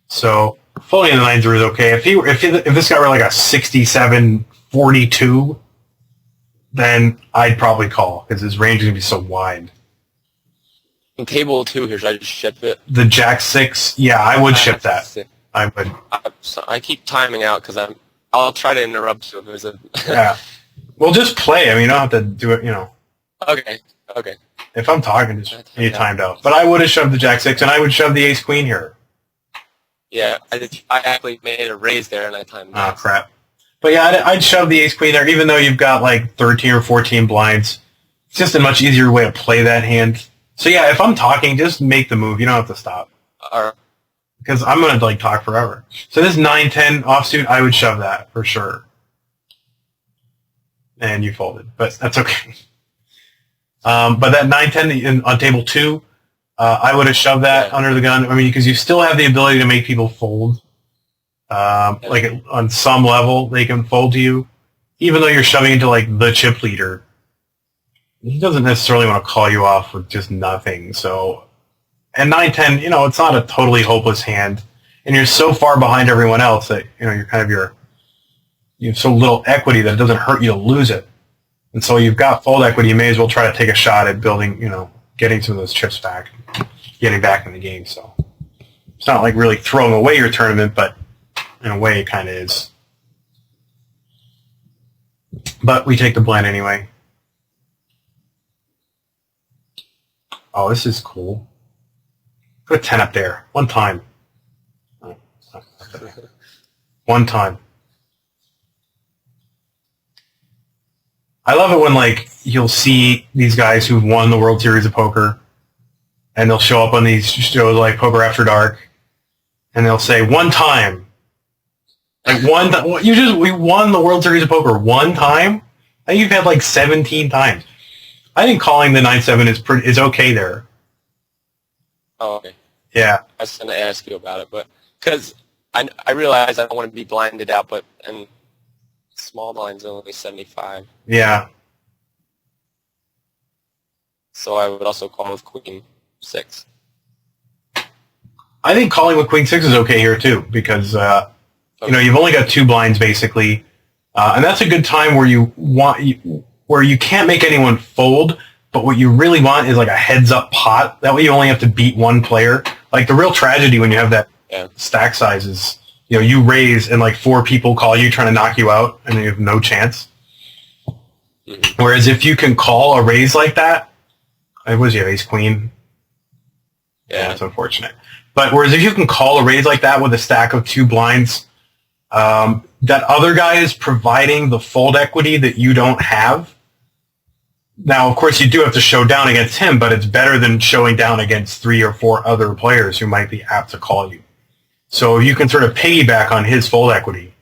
So folding in the nines is okay. If this guy were like a 67-42, then I'd probably call, because his range is going to be so wide. In table 2 here, should I just ship it? The jack 6, yeah, I would ship that. I would. I keep timing out because I'll try to interrupt you if there's a... Yeah. Well, just play. I mean, you don't have to do it, Okay. If I'm talking, just you timed out. But I would have shoved the jack 6, and I would shove the ace queen here. Yeah, I actually made a raise there, and I timed out. Oh, crap. But yeah, I'd shove the ace queen there, even though you've got like 13 or 14 blinds. It's just a much easier way to play that hand. So yeah, if I'm talking, just make the move. You don't have to stop. All right. Because I'm going to like talk forever. So this 9-10 offsuit, I would shove that for sure. And you folded, but that's okay. But that 9-10 on table 2, I would have shoved that under the gun. I mean, because you still have the ability to make people fold. Like on some level, they can fold to you, even though you're shoving into like the chip leader. He doesn't necessarily want to call you off with just nothing. So, and 9-10, it's not a totally hopeless hand, and you're so far behind everyone else that you're kind of you have so little equity that it doesn't hurt you to lose it. And so you've got fold equity. You may as well try to take a shot at building, getting some of those chips back, getting back in the game. So it's not like really throwing away your tournament, but in a way, it kind of is. But we take the blind anyway. Oh, this is cool. Put a 10 up there. One time. One time. I love it when, like, you'll see these guys who've won the World Series of Poker, and they'll show up on these shows like Poker After Dark, and they'll say, one time. Like, we won the World Series of Poker one time? I think you've had, like, 17 times. I think calling the 9-7 is okay there. Oh, okay. Yeah. I was going to ask you about it, but because I realize I don't want to be blinded out, and small blind's only 75. Yeah. So I would also call with Queen 6. I think calling with Queen 6 is okay here too, because you've only got 2 blinds basically, and that's a good time where where you can't make anyone fold, but what you really want is like a heads-up pot. That way you only have to beat one player. Like the real tragedy when you have that stack size is, you raise and like 4 people call you trying to knock you out, and you have no chance. Mm-hmm. Whereas if you can call a raise like that, what was you have, ace queen? Yeah, that's unfortunate. But whereas if you can call a raise like that with a stack of 2 blinds, that other guy is providing the fold equity that you don't have. Now, of course, you do have to show down against him, but it's better than showing down against 3 or 4 other players who might be apt to call you. So you can sort of piggyback on his fold equity.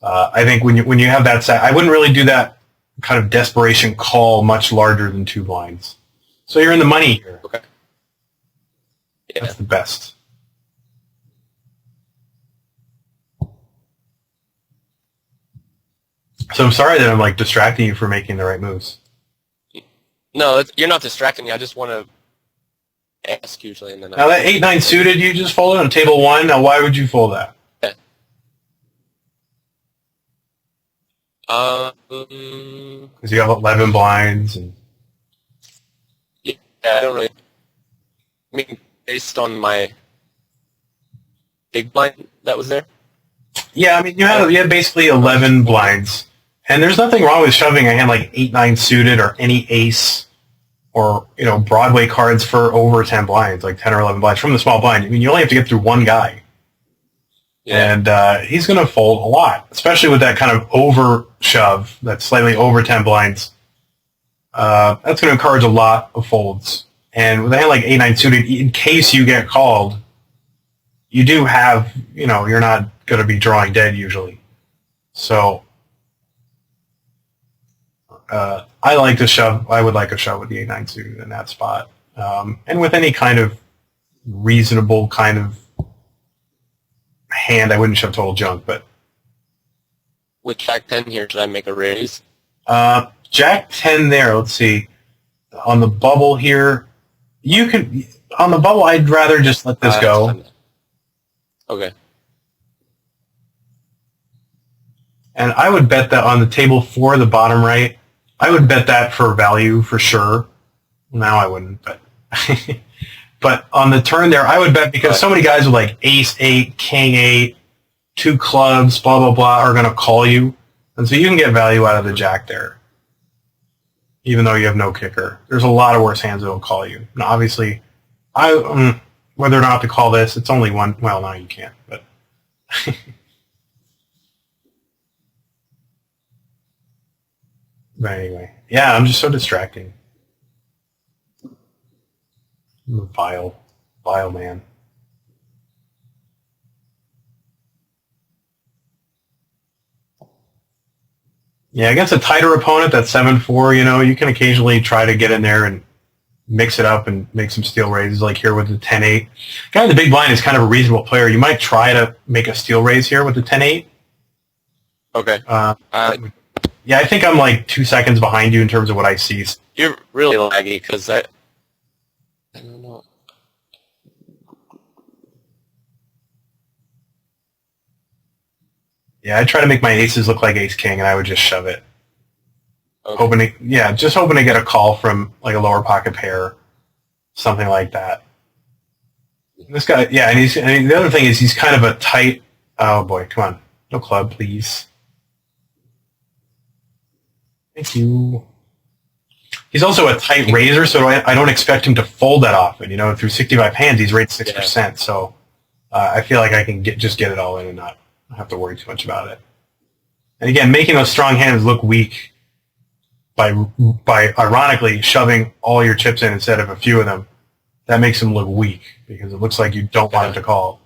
I think when you have that set, I wouldn't really do that kind of desperation call much larger than 2 blinds. So you're in the money here. Okay. Yeah. That's the best. So I'm sorry that I'm like distracting you from making the right moves. No, you're not distracting me. I just want to ask usually, and then Now that 8-9 suited you just folded on table 1. Now why would you fold that? yeah. Because you have 11 blinds and. Yeah, I don't really. I mean, based on my big blind that was there. Yeah, I mean you have basically 11 blinds, and there's nothing wrong with shoving a hand like 8-9 suited or any ace, or Broadway cards for over 10 blinds, like 10 or 11 blinds from the small blind. I mean you only have to get through one guy. Yeah. And he's going to fold a lot, especially with that kind of over shove that's slightly over 10 blinds. That's going to encourage a lot of folds. And with a hand like 8-9 suited, in case you get called, you do have, you're not going to be drawing dead usually. So I like to shove. I would like a shove with the 8-9 suited in that spot. And with any kind of reasonable kind of hand, I wouldn't shove total junk, but with Jack 10 here, should I make a raise? Jack 10 there, let's see. On the bubble here, you can, on the bubble, I'd rather just let this go. Okay. And I would bet that on the table 4, the bottom right, I would bet that for value for sure. Now I wouldn't, but but on the turn there, I would bet because so many guys with like ace 8, king 8, 2 clubs, blah, blah, blah, are going to call you. And so you can get value out of the jack there, even though you have no kicker. There's a lot of worse hands that will call you. Now, obviously, whether or not to call this, it's only one. Well, no, you can't. But but anyway, yeah, I'm just so distracting. I'm a vile man. Yeah, against a tighter opponent that's 7-4, you can occasionally try to get in there and mix it up and make some steal raises, like here with the 10-8. Guy in the big blind is kind of a reasonable player. You might try to make a steal raise here with the 10-8. Okay. Yeah, I think I'm like 2 seconds behind you in terms of what I see. You're really laggy because I don't know. Yeah, I try to make my aces look like ace-king, and I would just shove it. Okay. Just hoping to get a call from like a lower pocket pair, something like that. This guy, yeah, and the other thing is he's kind of a tight. Oh boy, come on, no club, please. Thank you. He's also a tight raiser, so I don't expect him to fold that often. Through 65 hands, he's raised 6%. Yeah. So I feel like I can just get it all in and not have to worry too much about it. And again, making those strong hands look weak by ironically shoving all your chips in instead of a few of them, that makes them look weak because it looks like you don't want him to call.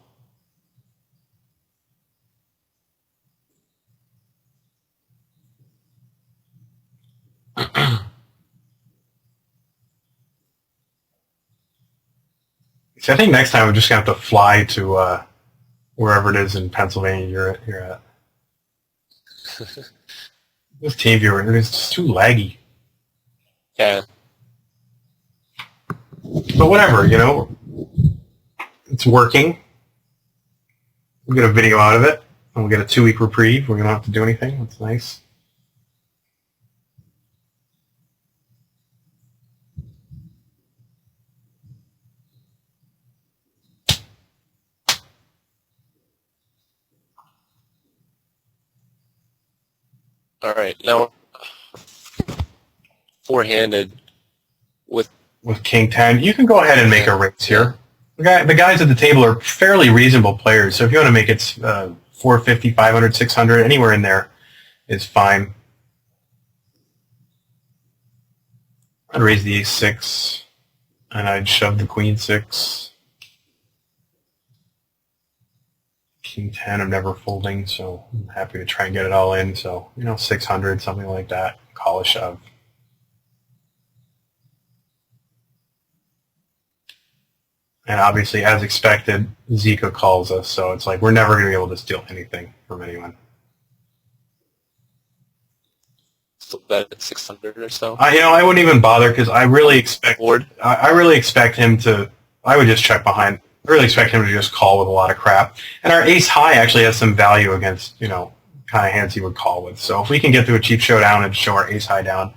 So I think next time we're just going to have to fly to wherever it is in Pennsylvania you're at. This team viewer is just too laggy. Yeah. But whatever, it's working. We'll get a video out of it, and we'll get a 2-week reprieve. We're going to have to do anything. That's nice. All right, now four-handed with King 10. You can go ahead and make a raise here. The guys at the table are fairly reasonable players, so if you want to make it 450, 500, 600, anywhere in there is fine. I'd raise the ace-6, and I'd shove the queen-6. King 10, I'm never folding, so I'm happy to try and get it all in. So, 600, something like that. Call a shove. And obviously, as expected, Zika calls us, so it's like we're never going to be able to steal anything from anyone. still bet at 600 or so. I wouldn't even bother because I really expect Board. I really expect him to. I would just check behind. I really expect him to just call with a lot of crap. And our ace high actually has some value against kind of hands he would call with. So if we can get to a cheap showdown and show our ace high down,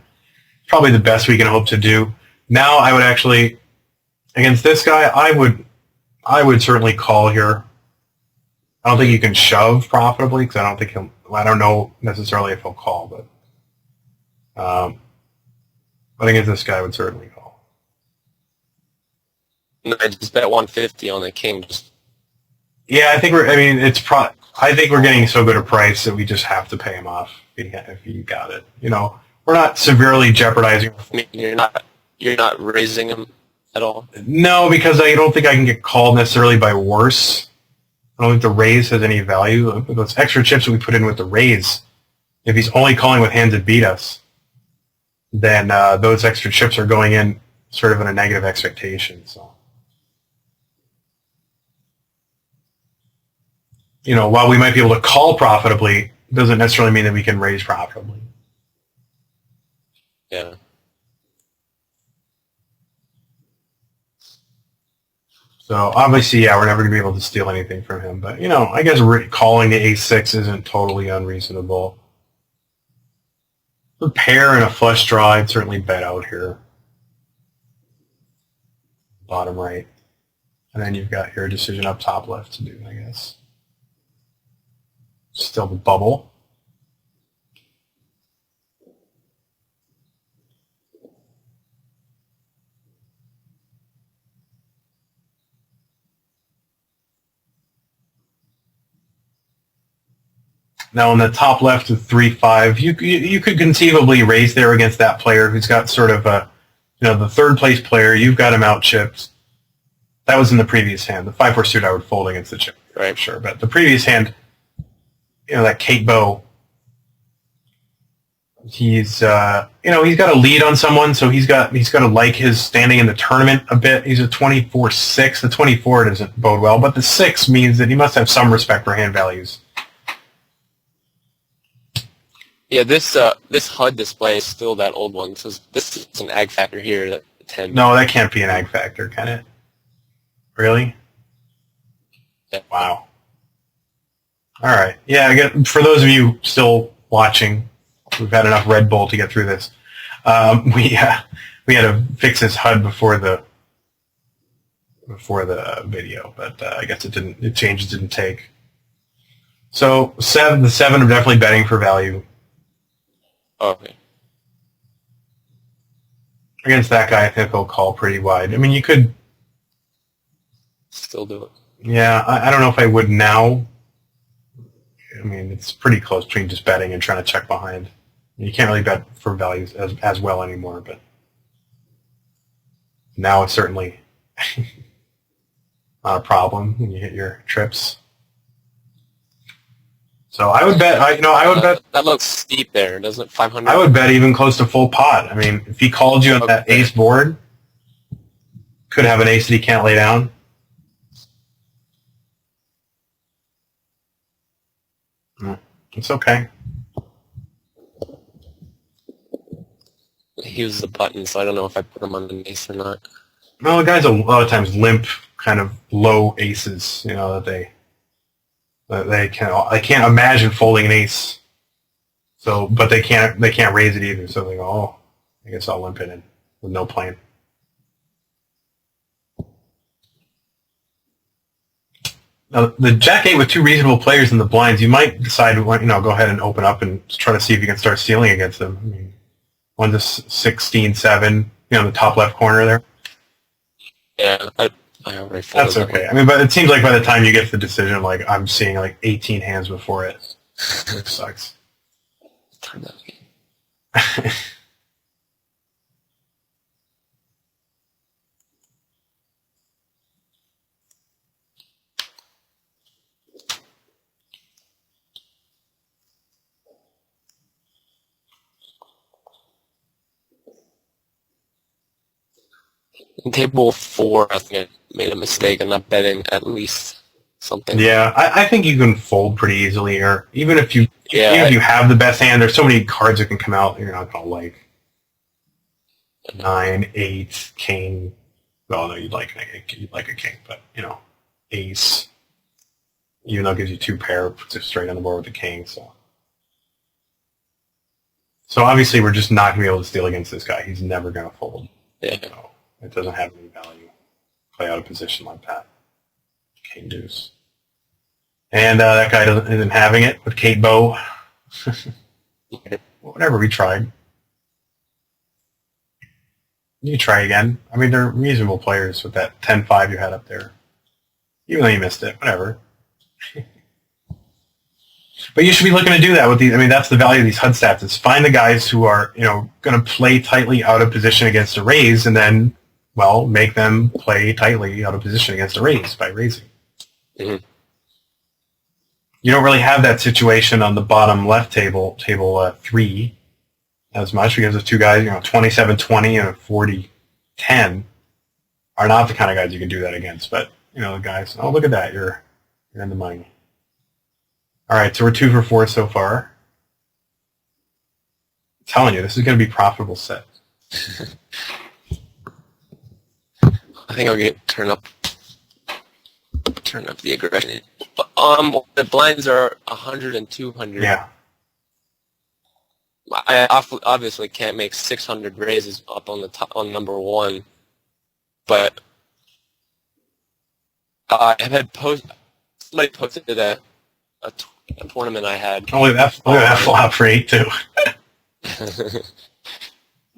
probably the best we can hope to do. Now I would actually against this guy I would certainly call here. I don't think you can shove profitably because I don't know necessarily if he'll call, but against this guy I would certainly call. No, I just bet 150 on the king. Yeah, I think I think we're getting so good a price that we just have to pay him off if he got it. We're not severely jeopardizing. I mean, you're not raising him at all. No, because I don't think I can get called necessarily by worse. I don't think the raise has any value. Those extra chips that we put in with the raise, if he's only calling with hands that beat us, then those extra chips are going in sort of in a negative expectation. So, while we might be able to call profitably, doesn't necessarily mean that we can raise profitably. Yeah. So obviously, yeah, we're never going to be able to steal anything from him. But, I guess calling the ace-6 isn't totally unreasonable. A pair and a flush draw, I'd certainly bet out here. Bottom right. And then you've got your decision up top left to do, I guess. Still the bubble. Now on the top left of 3-5, you could conceivably raise there against that player who's got sort of the third place player. You've got him out chipped. That was in the previous hand. The 5-4 suit I would fold against the chip, right? Sure, but the previous hand, that Kate Bow. He's got a lead on someone, so he's got to like his standing in the tournament a bit. He's a 24-6. The 24 doesn't bode well, but the 6 means that he must have some respect for hand values. Yeah, this HUD display is still that old one. So this is an ag factor here, that 10. No, that can't be an ag factor, can it? Really? Yeah. Wow. All right. Yeah, again, for those of you still watching, we've had enough Red Bull to get through this. We had to fix this HUD before the video, but I guess the changes didn't take. So the 7 are definitely betting for value. Okay. Against that guy, I think he'll call pretty wide. I mean, you could still do it. Yeah, I don't know if I would now. I mean, it's pretty close between just betting and trying to check behind. You can't really bet for values as well anymore, but now it's certainly not a problem when you hit your trips. So I would bet. I would bet. That looks steep there, doesn't it? 500. I would bet even close to full pot. I mean, if he called you on that ace board, could have an ace that he can't lay down. It's okay. He was the button, so I don't know if I put him on an ace or not. Well, the guys a lot of times limp kind of low aces. That they can't imagine folding an ace. So, but they can't raise it either. So they go, oh, I guess I'll limp it in with no plan. Now, the Jack-8 with 2 reasonable players in the blinds, you might decide to go ahead and open up and try to see if you can start stealing against them. I mean, 1 to 16-7, the top left corner there. Yeah, I already folded. That's okay. I mean, but it seems like by the time you get to the decision, like I'm seeing like 18 hands before it. It sucks. Turn that game. In table 4, I think I made a mistake in not betting at least something. Yeah, I think you can fold pretty easily, or even if you even if you have the best hand, there's so many cards that can come out that you're not going to like. 9, 8, king. Well, no, you'd like a king, but, you know, ace. Even though it gives you 2 pair, puts it straight on the board with the king, so. So obviously we're just not going to be able to steal against this guy. He's never going to fold. Yeah. So it doesn't have any value. Play out of position like that. King deuce. And that guy isn't having it with Kate Bow. Whatever, we tried. You try again. I mean, they're reasonable players with that 10-5 you had up there. Even though you missed it, whatever. But you should be looking to do that with these. I mean, that's the value of these HUD stats, is find the guys who are, you know, going to play tightly out of position against a raise, and then, well, make them play tightly out of position against a raise by raising. Mm-hmm. You don't really have that situation on the bottom left table 3, as much, because those 2 guys, you know, 27-20 and a 40-10 are not the kind of guys you can do that against. But, you know, the guys, oh, look at that, you're in the money. All right, so we're 2 for 4 so far. I'm telling you, this is going to be a profitable set. I think I'll turn up the aggression. The blinds are 100 and 200. Yeah. I obviously can't make 600 raises up on the top, on number 1, but I have had somebody posted a tournament I had. Oh, look at that flop for 8 too. Let's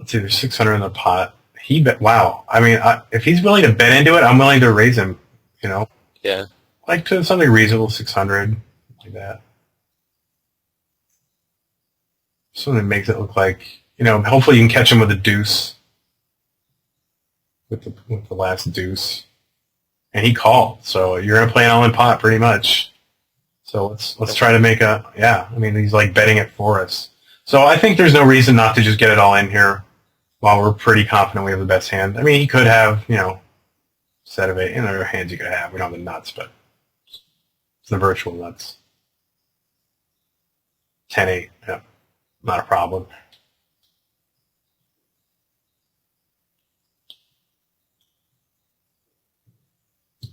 see, there's 600 in the pot. He bet. Wow. I mean, if he's willing to bet into it, I'm willing to raise him. You know. Yeah. Like to something reasonable, 600, like that. Something that makes it look like, you know, hopefully you can catch him with a deuce. With the last deuce. And he called, so you're going to play an all-in pot pretty much. So let's try to make a, yeah, I mean, he's like betting it for us. So I think there's no reason not to just get it all in here while we're pretty confident we have the best hand. I mean, he could have, you know, set of 8, you know, there are hands you could have. We don't have the nuts, but it's the virtual nuts. 10-8, yeah. Not a problem.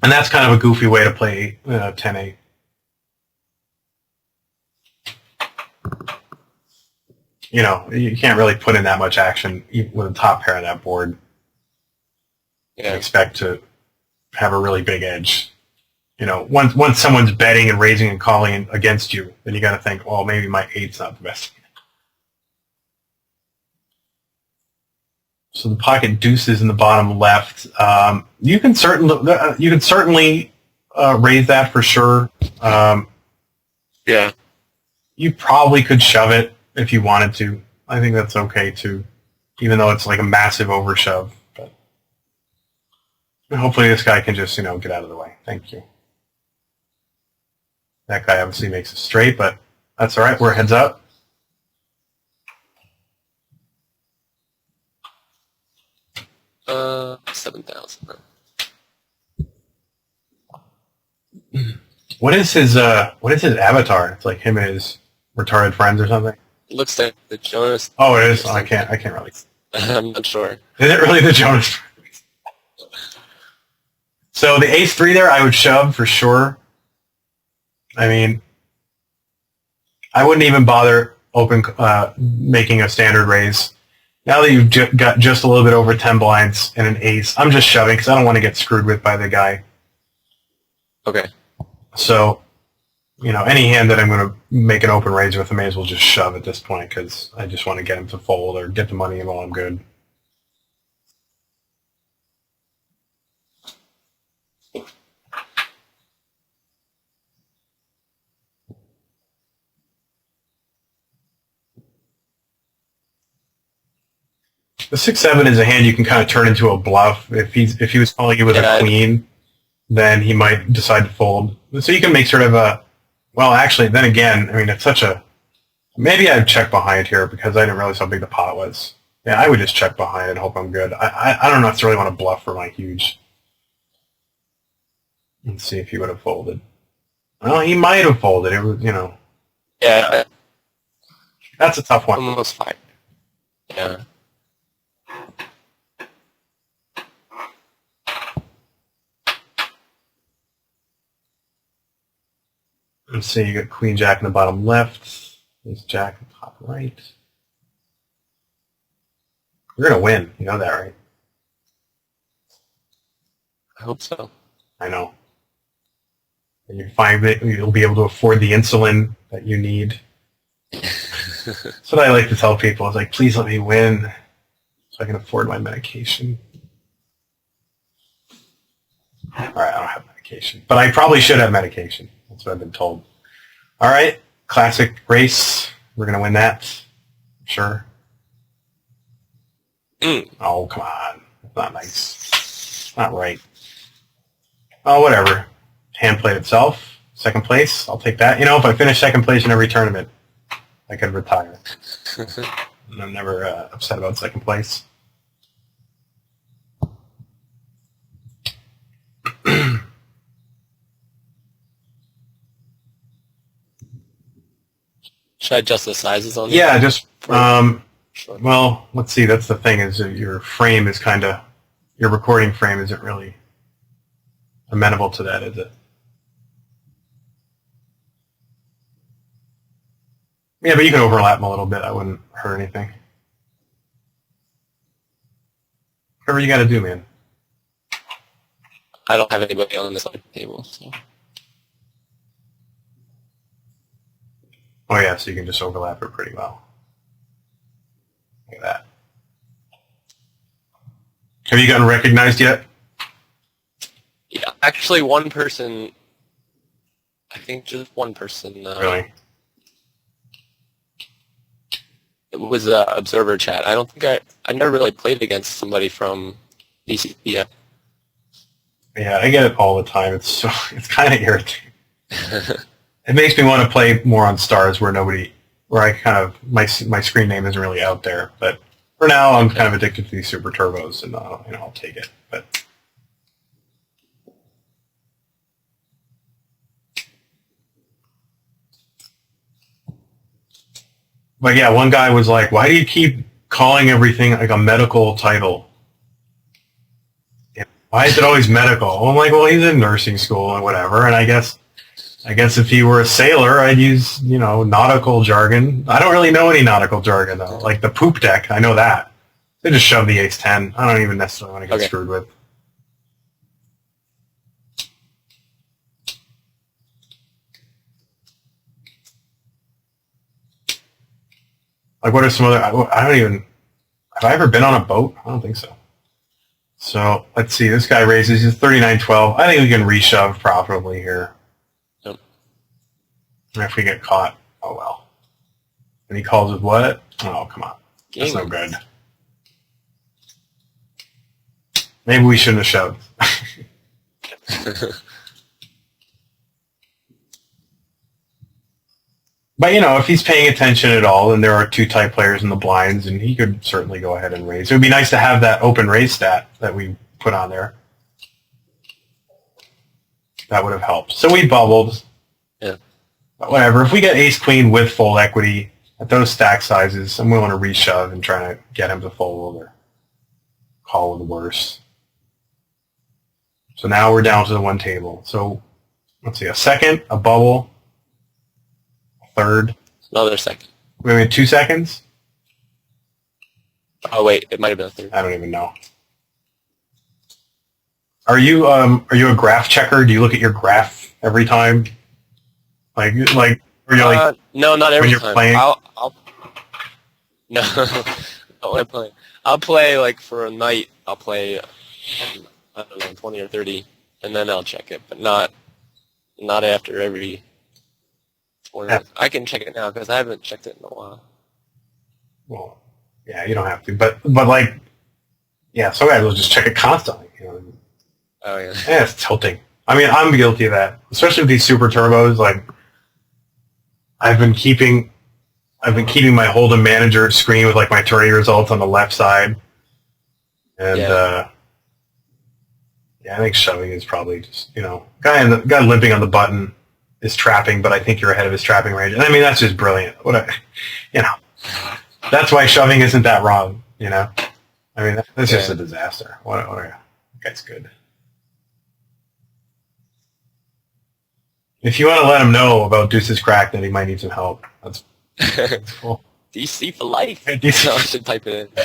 And that's kind of a goofy way to play 10-8. You know, you can't really put in that much action with a top pair on that board. Yeah. And expect to have a really big edge. You know, once someone's betting and raising and calling against you, then you got to think, well, maybe my 8's not the best. So the pocket deuces in the bottom left. You can certainly raise that for sure. Yeah. You probably could shove it if you wanted to. I think that's okay too, even though it's like a massive overshove. But hopefully this guy can just, you know, get out of the way. Thank you. That guy obviously makes it straight, but that's all right. We're heads up. $7,000. What is his avatar? It's like him and his retarded friends or something. It looks like the Jonas. Oh, it is. Oh, I can't really. I'm not sure. Is it really the Jonas? So the ace-3 there, I would shove for sure. I mean, I wouldn't even bother making a standard raise. Now that you've got just a little bit over 10 blinds and an ace, I'm just shoving because I don't want to get screwed with by the guy. Okay. So, you know, any hand that I'm going to make an open raise with, I may as well just shove at this point because I just want to get him to fold or get the money in while I'm good. The 6-7 is a hand you can kind of turn into a bluff. If he was calling you with a queen, then he might decide to fold. So you can make sort of a, well, actually, then again, I mean, it's such a, maybe I'd check behind here because I didn't realize how big the pot was. Yeah, I would just check behind and hope I'm good. I don't necessarily want to bluff for my huge. Let's see if he would have folded. Well, he might have folded. It was, you know. Yeah, That's a tough one. Almost 5. Yeah. Let's see, you got queen jack in the bottom left. Ace jack in the top right. You're going to win. You know that, right? I hope so. I know. And you find that you'll be able to afford the insulin that you need. That's what I like to tell people. It's like, please let me win so I can afford my medication. All right, I don't have medication. But I probably should have medication. That's what I've been told. All right, classic race. We're going to win that. Sure. Oh, come on. That's not nice. Not right. Oh, whatever. Hand played itself. Second place. I'll take that. You know, if I finish second place in every tournament, I could retire. And I'm never upset about second place. Should I adjust the sizes on Yeah, just, Sure. well, let's see. That's the thing is that your frame is kind of, your recording frame isn't really amenable to that, is it? Yeah, but you can overlap them a little bit. That wouldn't hurt anything. Whatever you got to do, man. I don't have anybody on this table, so. Oh, yeah, so you can just overlap it pretty well. Look at that. Have you gotten recognized yet? Yeah, actually one person, I think just one person. Really? It was observer chat. I don't think I never really played against somebody from DCP yet. Yeah, I get it all the time. It's kind of irritating. It makes me want to play more on stars where I kind of, my screen name isn't really out there. But for now, I'm kind of addicted to these super turbos, and I'll take it. But yeah, one guy was like, "Why do you keep calling everything like a medical title? Why is it always medical?" Well, I'm like, "Well, he's in nursing school and whatever, and I guess if he were a sailor, I'd use, nautical jargon. I don't really know any nautical jargon, though. Like the poop deck, I know that. They just shove the ace-10. I don't even necessarily want to get screwed with. Like, what are some other... I don't even... Have I ever been on a boat? I don't think so. So, let's see. This guy raises his 39-12. I think we can reshove profitably here. Yep. And if we get caught, oh well. And he calls with what? Oh, come on. That's no good. Maybe we shouldn't have shoved. But, if he's paying attention at all, and there are 2 type players in the blinds, and he could certainly go ahead and raise. It would be nice to have that open raise stat that we put on there. That would have helped. So we bubbled. Yeah. But whatever. If we get ace-queen with full equity at those stack sizes, I'm willing to reshove and try to get him to fold or call with the worst. So now we're down to the 1 table. So let's see, a second, a bubble, third. Another second. Wait, 2 seconds? Oh wait, it might have been a third. I don't even know. Are you a graph checker? Do you look at your graph every time? Like, or you're like no, not every when you're time. playing? No, not when I'm playing. I'll play like for a night. I'll play, I don't know, 20 or 30, and then I'll check it, but not after every. Yeah. I can check it now because I haven't checked it in a while. Well, yeah, you don't have to, but like, yeah, some guys will just check it constantly. Oh yeah. Yeah, it's tilting. I mean, I'm guilty of that, especially with these super turbos. Like, I've been keeping my Hold'em manager screen with like my tourney results on the left side, and I think shoving is probably just guy limping on the button is trapping, but I think you're ahead of his trapping range. And I mean, that's just brilliant. That's why shoving isn't that wrong, you know? I mean, that's just a disaster. What that guy's good. If you want to let him know about Deuce's crack that he might need some help, that's cool. DC for life. DC. No, I should type it in.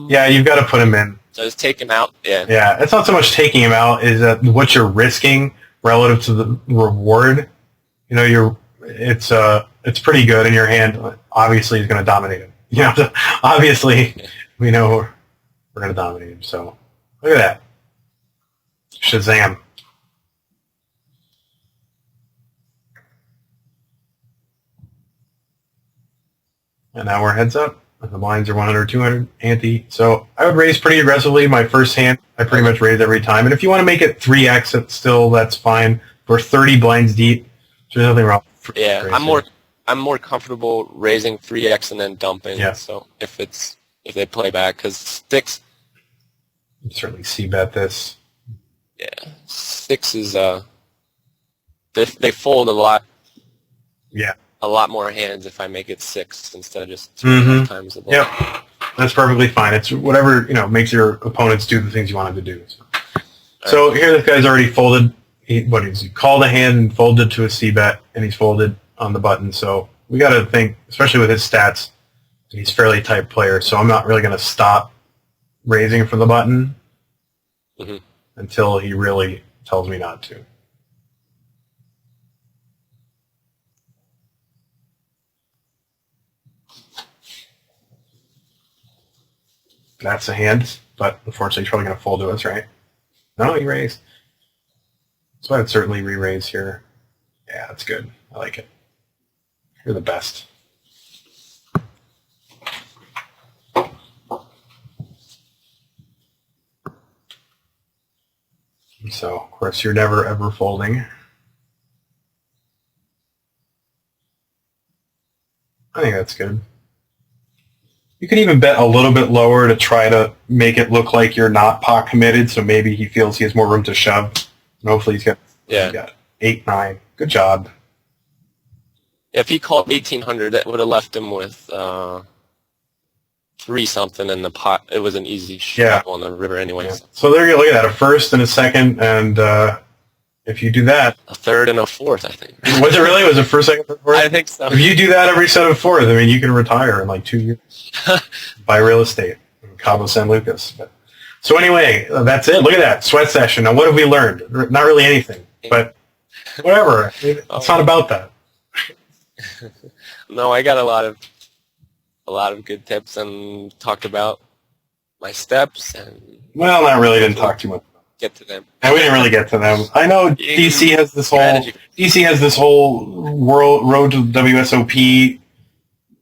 Yeah, you've got to put him in. So just take him out. Yeah. Yeah, it's not so much taking him out, is that what you're risking relative to the reward. You know, it's pretty good in your hand. Obviously, he's going to dominate him. You know, obviously, we know we're going to dominate him. So look at that, Shazam! And now we're heads up. The blinds are 100, 200, ante. So I would raise pretty aggressively. My first hand, I pretty much raise every time. And if you want to make it 3x, that's fine. We're 30 blinds deep. There's nothing wrong. Yeah, I'm more comfortable raising 3x and then dumping. Yeah. So if they play back, because six. You certainly c-bet this. Yeah, six is they fold a lot. Yeah. A lot more hands if I make it 6 instead of just 2 times the ball. Yep, that's perfectly fine. It's whatever makes your opponents do the things you want them to do. So here, this guy's already folded. He called a hand and folded to a c-bet, and he's folded on the button. So we got to think, especially with his stats, he's a fairly tight player. So I'm not really going to stop raising from the button until he really tells me not to. That's a hand, but unfortunately he's probably going to fold to us, right? No, he raised. So I'd certainly re-raise here. Yeah, that's good. I like it. You're the best. So, of course, you're never, ever folding. I think that's good. You can even bet a little bit lower to try to make it look like you're not pot committed, so maybe he feels he has more room to shove. And hopefully he's got 8, 9. Good job. If he called 1800, that would have left him with 3 something in the pot. It was an easy shove on the river anyways. Yeah. So there you go. Look at that. A first and a second, and if you do that... A third and a fourth, I think. Was it really? Was it first, second, third, fourth? I think so. If you do that every set of fourth, I mean, you can retire in like 2 years. Buy real estate in Cabo San Lucas. So anyway, that's it. Look at that. Sweat session. Now, what have we learned? Not really anything, but whatever. It's not about that. No, I got a lot of good tips and talked about my steps and... Well, not really. Didn't talk too much. Get to them. And we didn't really get to them. I know DC has this whole road to WSOP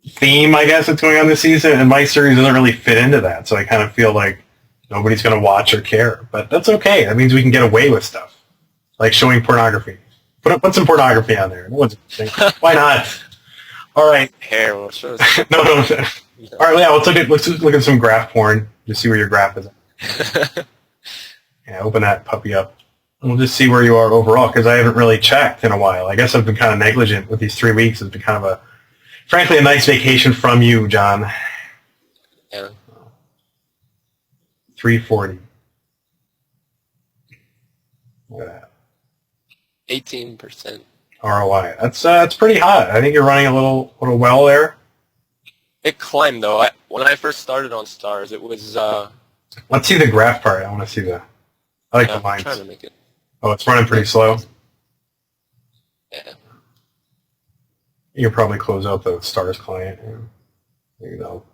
theme, I guess, that's going on this season, and my series doesn't really fit into that. So I kind of feel like nobody's going to watch or care. But that's okay. That means we can get away with stuff, like showing pornography. Put some pornography on there. No one's why not? All right. Hair. We'll show no. All right. Yeah. Let's look at some graph porn to see where your graph is at. Yeah, open that puppy up. And we'll just see where you are overall, because I haven't really checked in a while. I guess I've been kind of negligent with these 3 weeks. It's been kind of frankly, a nice vacation from you, John. Yeah. 340. Look at that. 18% ROI. That's pretty hot. I think you're running a little well there. It climbed though. When I first started on Stars, it was. Let's see the graph part. I want to see the. I like the lines. I'm trying to make it. Oh, it's running pretty slow. Yeah. You can probably close out the Stars client. Man,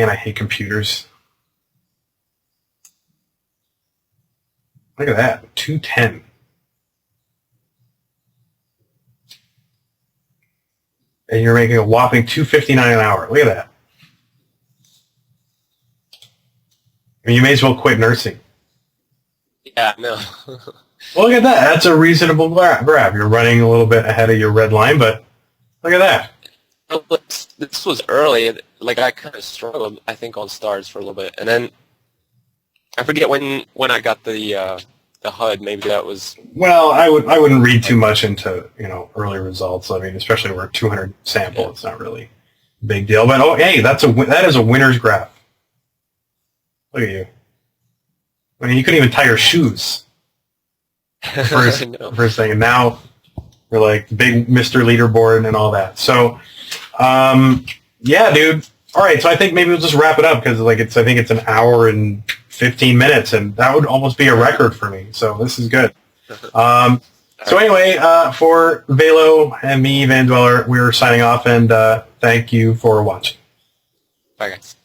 I hate computers. Look at that, 210. And you're making a whopping $2.59 an hour. Look at that. I mean, you may as well quit nursing. Yeah, no. Well, look at that. That's a reasonable graph. You're running a little bit ahead of your red line, but look at that. This was early. Like, I kind of struggled, I think, on Stars for a little bit. And then I forget when I got the the HUD. Maybe that was. Well, I wouldn't read too much into early results. I mean, especially over a 200 sample, it's not really a big deal. But hey, that is a winner's graph. Look at you. I mean, you couldn't even tie your shoes. First, No. first thing, and now we're like big Mr. Leaderboard and all that. So, yeah, dude. All right, so I think maybe we'll just wrap it up because I think it's an hour and 15 minutes, and that would almost be a record for me. So this is good. So anyway, for Velo and me, vandweller, we're signing off, and thank you for watching. Bye, guys.